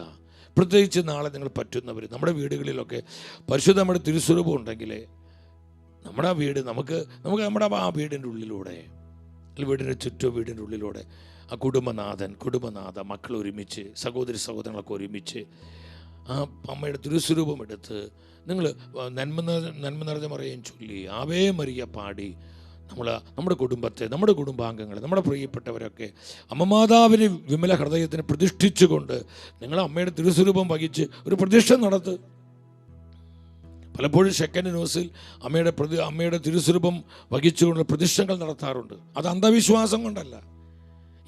പ്രത്യേകിച്ച് നാളെ നിങ്ങൾ പറ്റുന്നവർ നമ്മുടെ വീടുകളിലൊക്കെ പരിശുദ്ധ നമ്മുടെ തിരുസ്വരൂപം ഉണ്ടെങ്കിൽ നമ്മുടെ വീട് നമുക്ക് നമ്മുടെ ആ വീടിൻ്റെ ഉള്ളിലൂടെ, വീടിൻ്റെ ചുറ്റും വീടിൻ്റെ ഉള്ളിലൂടെ ആ കുടുംബനാഥ മക്കൾ ഒരുമിച്ച്, സഹോദരങ്ങളൊക്കെ ഒരുമിച്ച് ആ അമ്മയുടെ തിരുസ്വരൂപം എടുത്ത് നിങ്ങൾ നന്മ നിറഞ്ഞ മറിയം ചൊല്ലി ആവേ മരിയ പാടി നമ്മുടെ കുടുംബത്തെ, നമ്മുടെ കുടുംബാംഗങ്ങളെ, നമ്മുടെ പ്രിയപ്പെട്ടവരൊക്കെ അമ്മമാതാവിന് വിമല ഹൃദയത്തിന് പ്രതിഷ്ഠിച്ചുകൊണ്ട് നിങ്ങൾ അമ്മയുടെ തിരുസ്വരൂപം വഹിച്ച് ഒരു പ്രതിഷ്ഠ നടത്ത്. പലപ്പോഴും ഷെക്കേന ന്യൂസിൽ അമ്മയുടെ തിരുസ്വരൂപം വഹിച്ചുകൊണ്ട് പ്രതിഷ്ഠകൾ നടത്താറുണ്ട്. അത് അന്ധവിശ്വാസം കൊണ്ടല്ല.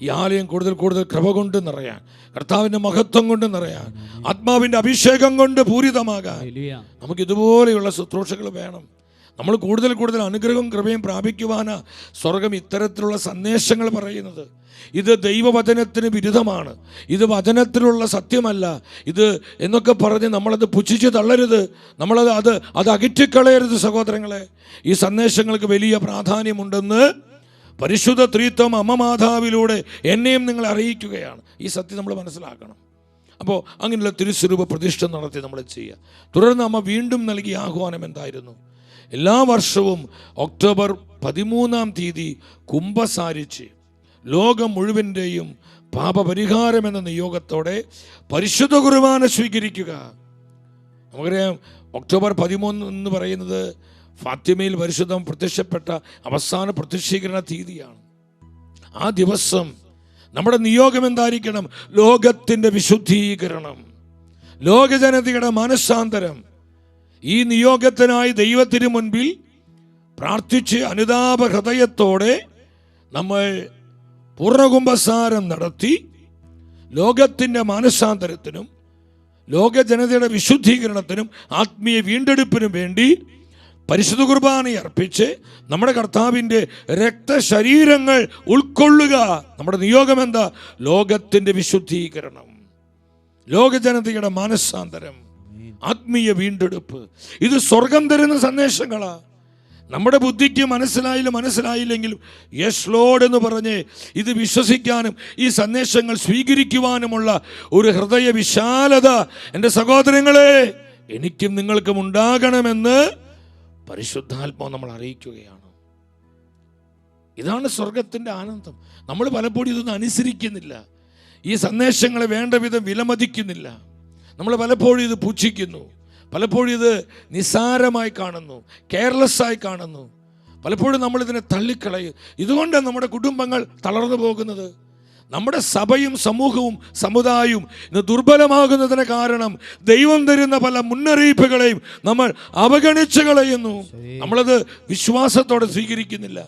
ഈ ആലയം കൂടുതൽ കൂടുതൽ കൃപ കൊണ്ട് നിറയാൻ, കർത്താവിൻ്റെ മഹത്വം കൊണ്ട് നിറയാൻ, ആത്മാവിൻ്റെ അഭിഷേകം കൊണ്ട് പൂരിതമാകാൻ നമുക്ക് ഇതുപോലെയുള്ള ശുശ്രൂഷകൾ വേണം. നമ്മൾ കൂടുതൽ കൂടുതൽ അനുഗ്രഹവും കൃപയും പ്രാപിക്കുവാനാ സ്വർഗം ഇത്തരത്തിലുള്ള സന്ദേശങ്ങൾ പറയുന്നത്. ഇത് ദൈവവചനത്തിന് വിരുദ്ധമാണ്, ഇത് വചനത്തിലുള്ള സത്യമല്ല, ഇത് എന്നൊക്കെ പറഞ്ഞ് നമ്മളത് പുച്ഛിച്ച് തള്ളരുത്, നമ്മളത് അത് അകറ്റിക്കളയരുത് സഹോദരങ്ങളെ. ഈ സന്ദേശങ്ങൾക്ക് വലിയ പ്രാധാന്യമുണ്ടെന്ന് പരിശുദ്ധ ത്രിത്വം അമ്മ മാതാവിലൂടെ എന്നെയും നിങ്ങളെ അറിയിക്കുകയാണ്. ഈ സത്യം നമ്മൾ മനസ്സിലാക്കണം. അപ്പോൾ അങ്ങനെയുള്ള തിരുസ്വരൂപ പ്രതിഷ്ഠ നടത്തി നമ്മൾ ചെയ്യുക. തുടർന്ന് അമ്മ വീണ്ടും നൽകിയ ആഹ്വാനം എന്തായിരുന്നു? എല്ലാ വർഷവും ഒക്ടോബർ 13-ാം തീയതി കുംഭസാരിച്ച് ലോകം മുഴുവൻ്റെയും പാപപരിഹാരം എന്ന നിയോഗത്തോടെ പരിശുദ്ധ കുർബാന സ്വീകരിക്കുക. നമുക്കറിയാം, ഒക്ടോബർ 13 എന്ന് പറയുന്നത് ഫാത്തിമയിൽ പരിശുദ്ധം പ്രത്യക്ഷപ്പെട്ട അവസാന പ്രത്യക്ഷീകരണ തീയതിയാണ്. ആ ദിവസം നമ്മുടെ നിയോഗം എന്തായിരിക്കണം? ലോകത്തിൻ്റെ വിശുദ്ധീകരണം, ലോകജനതയുടെ മനസ്സാന്തരം. ഈ നിയോഗത്തിനായി ദൈവത്തിന് മുൻപിൽ പ്രാർത്ഥിച്ച് അനുതാപ ഹൃദയത്തോടെ നമ്മൾ പൂർണ്ണകുംഭസാരം നടത്തി ലോകത്തിൻ്റെ മാനസാന്തരത്തിനും ലോകജനതയുടെ വിശുദ്ധീകരണത്തിനും ആത്മീയ വീണ്ടെടുപ്പിനും വേണ്ടി പരിശുദ്ധ കുർബാന അർപ്പിച്ച് നമ്മുടെ കർത്താവിൻ്റെ രക്തശരീരങ്ങൾ ഉൾക്കൊള്ളുക. നമ്മുടെ നിയോഗം എന്താ? ലോകത്തിൻ്റെ വിശുദ്ധീകരണം, ലോകജനതയുടെ മാനസാന്തരം, ആത്മീയ വീണ്ടെടുപ്പ്. ഇത് സ്വർഗം തരുന്ന സന്ദേശങ്ങളാ. നമ്മുടെ ബുദ്ധിക്ക് മനസ്സിലായില്ലെങ്കിലും യെസ് ലോർഡ് എന്ന് പറഞ്ഞ് ഇത് വിശ്വസിക്കാനും ഈ സന്ദേശങ്ങൾ സ്വീകരിക്കുവാനുമുള്ള ഒരു ഹൃദയ വിശാലത എൻ്റെ സഹോദരങ്ങളെ എനിക്കും നിങ്ങൾക്കും ഉണ്ടാകണമെന്ന് പരിശുദ്ധാത്മാവ് നമ്മൾ അറിയിക്കുകയാണ്. ഇതാണ് സ്വർഗത്തിൻ്റെ ആനന്ദം. നമ്മൾ പലപ്പോഴും ഇതൊന്നും അനുസരിക്കുന്നില്ല, ഈ സന്ദേശങ്ങളെ വേണ്ട വിധം വിലമതിക്കുന്നില്ല. നമ്മൾ പലപ്പോഴും ഇത് പുച്ഛിക്കുന്നു, പലപ്പോഴും ഇത് നിസ്സാരമായി കാണുന്നു, കെയർലെസ്സായി കാണുന്നു. പലപ്പോഴും നമ്മളിതിനെ തള്ളിക്കളയും. ഇതുകൊണ്ടാണ് നമ്മുടെ കുടുംബങ്ങൾ തളർന്നു പോകുന്നത്. നമ്മുടെ സഭയും സമൂഹവും സമുദായവും ഇന്ന് ദുർബലമാകുന്നതിന് കാരണം ദൈവം തരുന്ന പല മുന്നറിയിപ്പുകളെയും നമ്മൾ അവഗണിച്ച് കളയുന്നു. നമ്മളത് വിശ്വാസത്തോടെ സ്വീകരിക്കുന്നില്ല,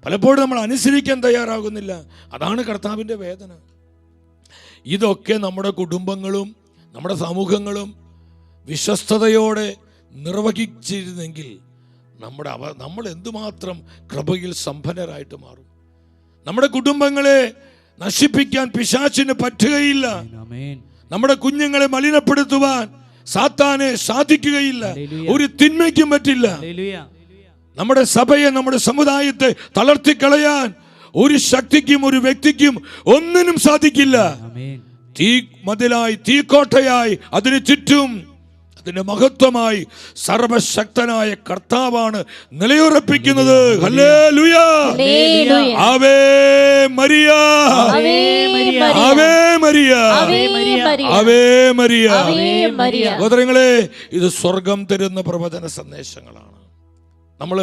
പലപ്പോഴും നമ്മൾ അനുസരിക്കാൻ തയ്യാറാകുന്നില്ല. അതാണ് കർത്താവിൻ്റെ വേദന. ഇതൊക്കെ നമ്മുടെ കുടുംബങ്ങളും നമ്മുടെ സമൂഹങ്ങളും വിശ്വസ്തയോടെ നിർവഹിച്ചിരുന്നെങ്കിൽ നമ്മൾ എന്തുമാത്രം കൃപയിൽ സമ്പന്നരായിട്ട് മാറും. നമ്മുടെ കുടുംബങ്ങളെ നശിപ്പിക്കാൻ പിശാചിന് പറ്റുകയില്ല. നമ്മുടെ കുഞ്ഞുങ്ങളെ മലിനപ്പെടുത്തുവാൻ സാത്താനെ സാധിക്കുകയില്ല, ഒരു തിന്മയ്ക്കും പറ്റില്ല. നമ്മുടെ സഭയെ, നമ്മുടെ സമുദായത്തെ തളർത്തിക്കളയാൻ ഒരു ശക്തിക്കും ഒരു വ്യക്തിക്കും ഒന്നിനും സാധിക്കില്ല. തീ മതിലായി, തീക്കോട്ടയായി അതിന് ചുറ്റും അതിന്റെ മഹത്വമായി സർവശക്തനായ കർത്താവാണ് നിലയുറപ്പിക്കുന്നത്. Hallelujah, Ave Maria, Ave Maria, Ave Maria. സഹോദരങ്ങളെ, ഇത് സ്വർഗം തരുന്ന പ്രവചന സന്ദേശങ്ങളാണ്. നമ്മൾ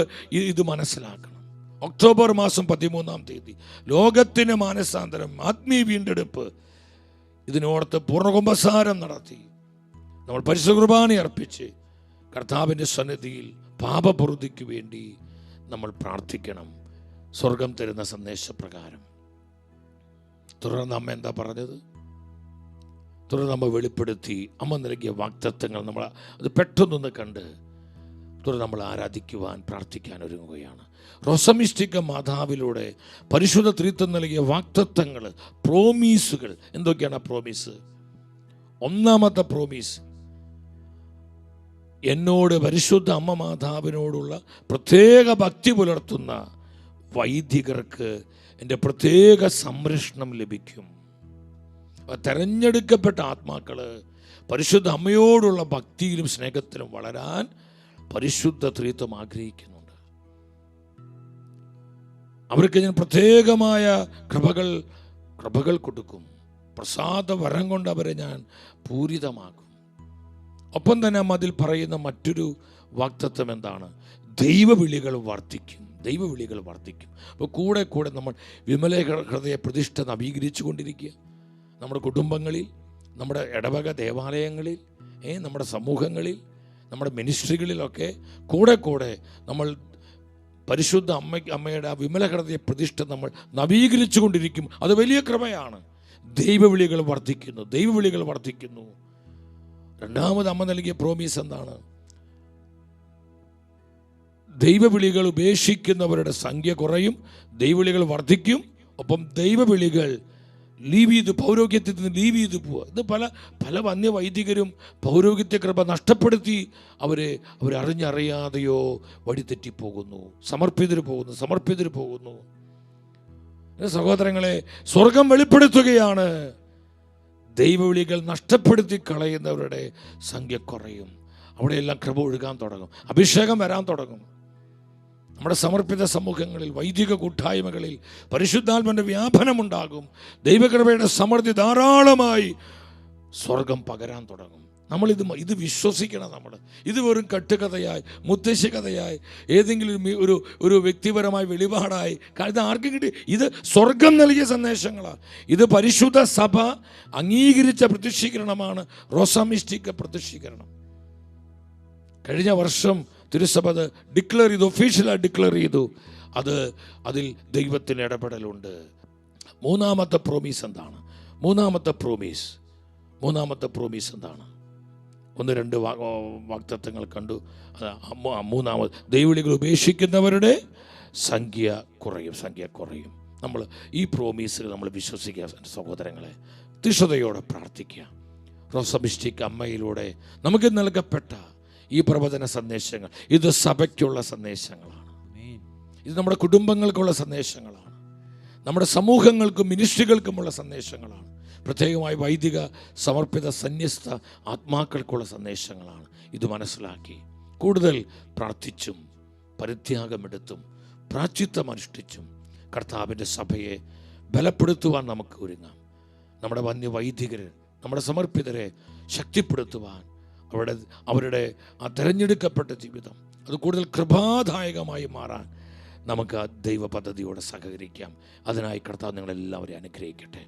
ഇത് മനസ്സിലാക്കണം. ഒക്ടോബർ മാസം 13-ാം തീയതി ലോകത്തിന് മാനസാന്തരം, ആത്മീയ വീണ്ടെടുപ്പ്, ഇതിനോർത്ത് പൂർണ്ണകുംഭസാരം നടത്തി നമ്മൾ പരിശുദ്ധ കുർബാന അർപ്പിച്ച് കർത്താവിൻ്റെ സന്നിധിയിൽ പാപപൂർത്തിക്ക് വേണ്ടി നമ്മൾ പ്രാർത്ഥിക്കണം, സ്വർഗം തരുന്ന സന്ദേശപ്രകാരം. തുടർന്ന് അമ്മ എന്താ പറഞ്ഞത്? തുടർന്ന് അമ്മ വെളിപ്പെടുത്തി, അമ്മ നൽകിയ വാഗ്ദത്തങ്ങൾ നമ്മൾ അത് പെട്ടെന്നൊന്ന് കണ്ട് തുടർന്ന് നമ്മൾ ആരാധിക്കുവാൻ, പ്രാർത്ഥിക്കാൻ ഒരുങ്ങുകയാണ്. റോസമിസ്റ്റിക്ക മാതാവിലൂടെ പരിശുദ്ധ ത്രിത്വം നൽകിയ വാഗ്ദത്തങ്ങൾ, പ്രോമീസുകൾ എന്തൊക്കെയാണ്? ആ പ്രോമീസ്, ഒന്നാമത്തെ പ്രോമീസ്, എന്നോട് പരിശുദ്ധ അമ്മ മാതാവിനോടുള്ള പ്രത്യേക ഭക്തി പുലർത്തുന്ന വൈദികർക്ക് എൻ്റെ പ്രത്യേക സംരക്ഷണം ലഭിക്കും. തെരഞ്ഞെടുക്കപ്പെട്ട ആത്മാക്കൾ പരിശുദ്ധ അമ്മയോടുള്ള ഭക്തിയിലും സ്നേഹത്തിലും വളരാൻ പരിശുദ്ധ ത്രിത്വം ആഗ്രഹിക്കുന്നുണ്ട്. അവർക്ക് ഞാൻ പ്രത്യേകമായ കൃപകൾ കൊടുക്കും. പ്രസാദ വരം കൊണ്ട് അവരെ ഞാൻ പൂരിതമാക്കും. ഒപ്പം തന്നെ അതിൽ പറയുന്ന മറ്റൊരു വാഗ്ദത്തം എന്താണ്? ദൈവവിളികൾ വർദ്ധിക്കും. അപ്പോൾ കൂടെ കൂടെ നമ്മൾ വിമല ഹൃദയ പ്രതിഷ്ഠ നവീകരിച്ചു കൊണ്ടിരിക്കുക. നമ്മുടെ കുടുംബങ്ങളിൽ, നമ്മുടെ ഇടവക ദേവാലയങ്ങളിൽ, നമ്മുടെ സമൂഹങ്ങളിൽ, നമ്മുടെ മിനിസ്ട്രികളിലൊക്കെ കൂടെ കൂടെ നമ്മൾ പരിശുദ്ധ അമ്മയുടെ ആ വിമല ഹൃദയ പ്രതിഷ്ഠ നമ്മൾ നവീകരിച്ചു കൊണ്ടിരിക്കും. അത് വലിയ കൃപയാണ്. ദൈവവിളികൾ വർദ്ധിക്കുന്നു. രണ്ടാമത് അമ്മ നൽകിയ പ്രോമിസ് എന്താണ്? ദൈവവിളികൾ ഉപേക്ഷിക്കുന്നവരുടെ സംഖ്യ കുറയും, ദൈവവിളികൾ വർദ്ധിക്കും. ഒപ്പം ദൈവവിളികൾ പൗരോഗ്യത്തിൽ നിന്ന് ലീവ് ചെയ്ത് പോവുക. ഇത് പല വന്യവൈദികരും പൗരോഗ്യത്തെ കൃപ നഷ്ടപ്പെടുത്തി അവരറിഞ്ഞറിയാതെയോ വഴിതെറ്റിപ്പോകുന്നു, സമർപ്പിതർ പോകുന്നു. സഹോദരങ്ങളെ, സ്വർഗം വെളിപ്പെടുത്തുകയാണ്, ദൈവവിളികൾ നഷ്ടപ്പെടുത്തി കളയുന്നവരുടെ സംഖ്യ കുറയും. അവിടെയെല്ലാം കൃപ ഒഴുകാൻ തുടങ്ങും, അഭിഷേകം വരാൻ തുടങ്ങും. നമ്മുടെ സമർപ്പിത സമൂഹങ്ങളിൽ, വൈദിക കൂട്ടായ്മകളിൽ പരിശുദ്ധാത്മന്റെ വ്യാപനമുണ്ടാകും. ദൈവകൃപയുടെ സമൃദ്ധി ധാരാളമായി സ്വർഗം പകരാൻ തുടങ്ങും. ഇത് വിശ്വസിക്കണം. ഇത് വെറും കട്ടുകഥയായി, മുത്തശ്ശി കഥയായി, ഏതെങ്കിലും ഒരു വ്യക്തിപരമായ വെളിപാടായി ഇത് ആർക്കും കിട്ടി? ഇത് സ്വർഗം നൽകിയ സന്ദേശങ്ങളാണ്. ഇത് പരിശുദ്ധ സഭ അംഗീകരിച്ച പ്രത്യക്ഷീകരണമാണ് റോസാമിസ്റ്റിക് പ്രത്യക്ഷീകരണം. കഴിഞ്ഞ വർഷം തിരുസഭ അത് ഡിക്ലെയർ ചെയ്തു, ഒഫീഷ്യലായി ഡിക്ലെയർ ചെയ്തു. അതിൽ ദൈവത്തിൻ്റെ ഇടപെടലുണ്ട്. മൂന്നാമത്തെ പ്രോമിസ് എന്താണ്? മൂന്നാമത്തെ പ്രോമിസ് എന്താണ്? 1-2 വാഗ്ദത്തങ്ങൾ കണ്ടു. മൂന്നാമത്, ദൈവവിളികൾ ഉപേക്ഷിക്കുന്നവരുടെ സംഖ്യ കുറയും. നമ്മൾ ഈ പ്രോമിസിൽ നമ്മൾ വിശ്വസിക്കുക സഹോദരങ്ങളെ, തീഷ്ണതയോടെ പ്രാർത്ഥിക്കുക. റോസമിസ്റ്റിക് അമ്മയിലൂടെ നമുക്ക് നൽകപ്പെട്ട ഈ പ്രവചന സന്ദേശങ്ങൾ, ഇത് സഭയ്ക്കുള്ള സന്ദേശങ്ങളാണ്. ഇത് നമ്മുടെ കുടുംബങ്ങൾക്കുള്ള സന്ദേശങ്ങളാണ്. നമ്മുടെ സമൂഹങ്ങൾക്കും മിനിസ്ട്രികൾക്കുമുള്ള സന്ദേശങ്ങളാണ്. പ്രത്യേകമായി വൈദിക സമർപ്പിത സന്യസ്ത ആത്മാക്കൾക്കുള്ള സന്ദേശങ്ങളാണ്. ഇത് മനസ്സിലാക്കി കൂടുതൽ പ്രാർത്ഥിച്ചും പരിത്യാഗമെടുത്തും പ്രാശ്ചിത്തം അനുഷ്ഠിച്ചും കർത്താവിൻ്റെ സഭയെ ബലപ്പെടുത്തുവാൻ നമുക്ക് ഒരുങ്ങാം. നമ്മുടെ വന്യവൈദികരെ, നമ്മുടെ സമർപ്പിതരെ ശക്തിപ്പെടുത്തുവാൻ, അവരുടെ ആ തിരഞ്ഞെടുക്കപ്പെട്ട ജീവിതം അത് കൂടുതൽ കൃപാദായകമായി മാറാൻ നമുക്ക് ആ ദൈവ പദ്ധതിയോടെ സഹകരിക്കാം. അതിനായി കർത്താവ് നിങ്ങളെല്ലാവരെയും അനുഗ്രഹിക്കട്ടെ.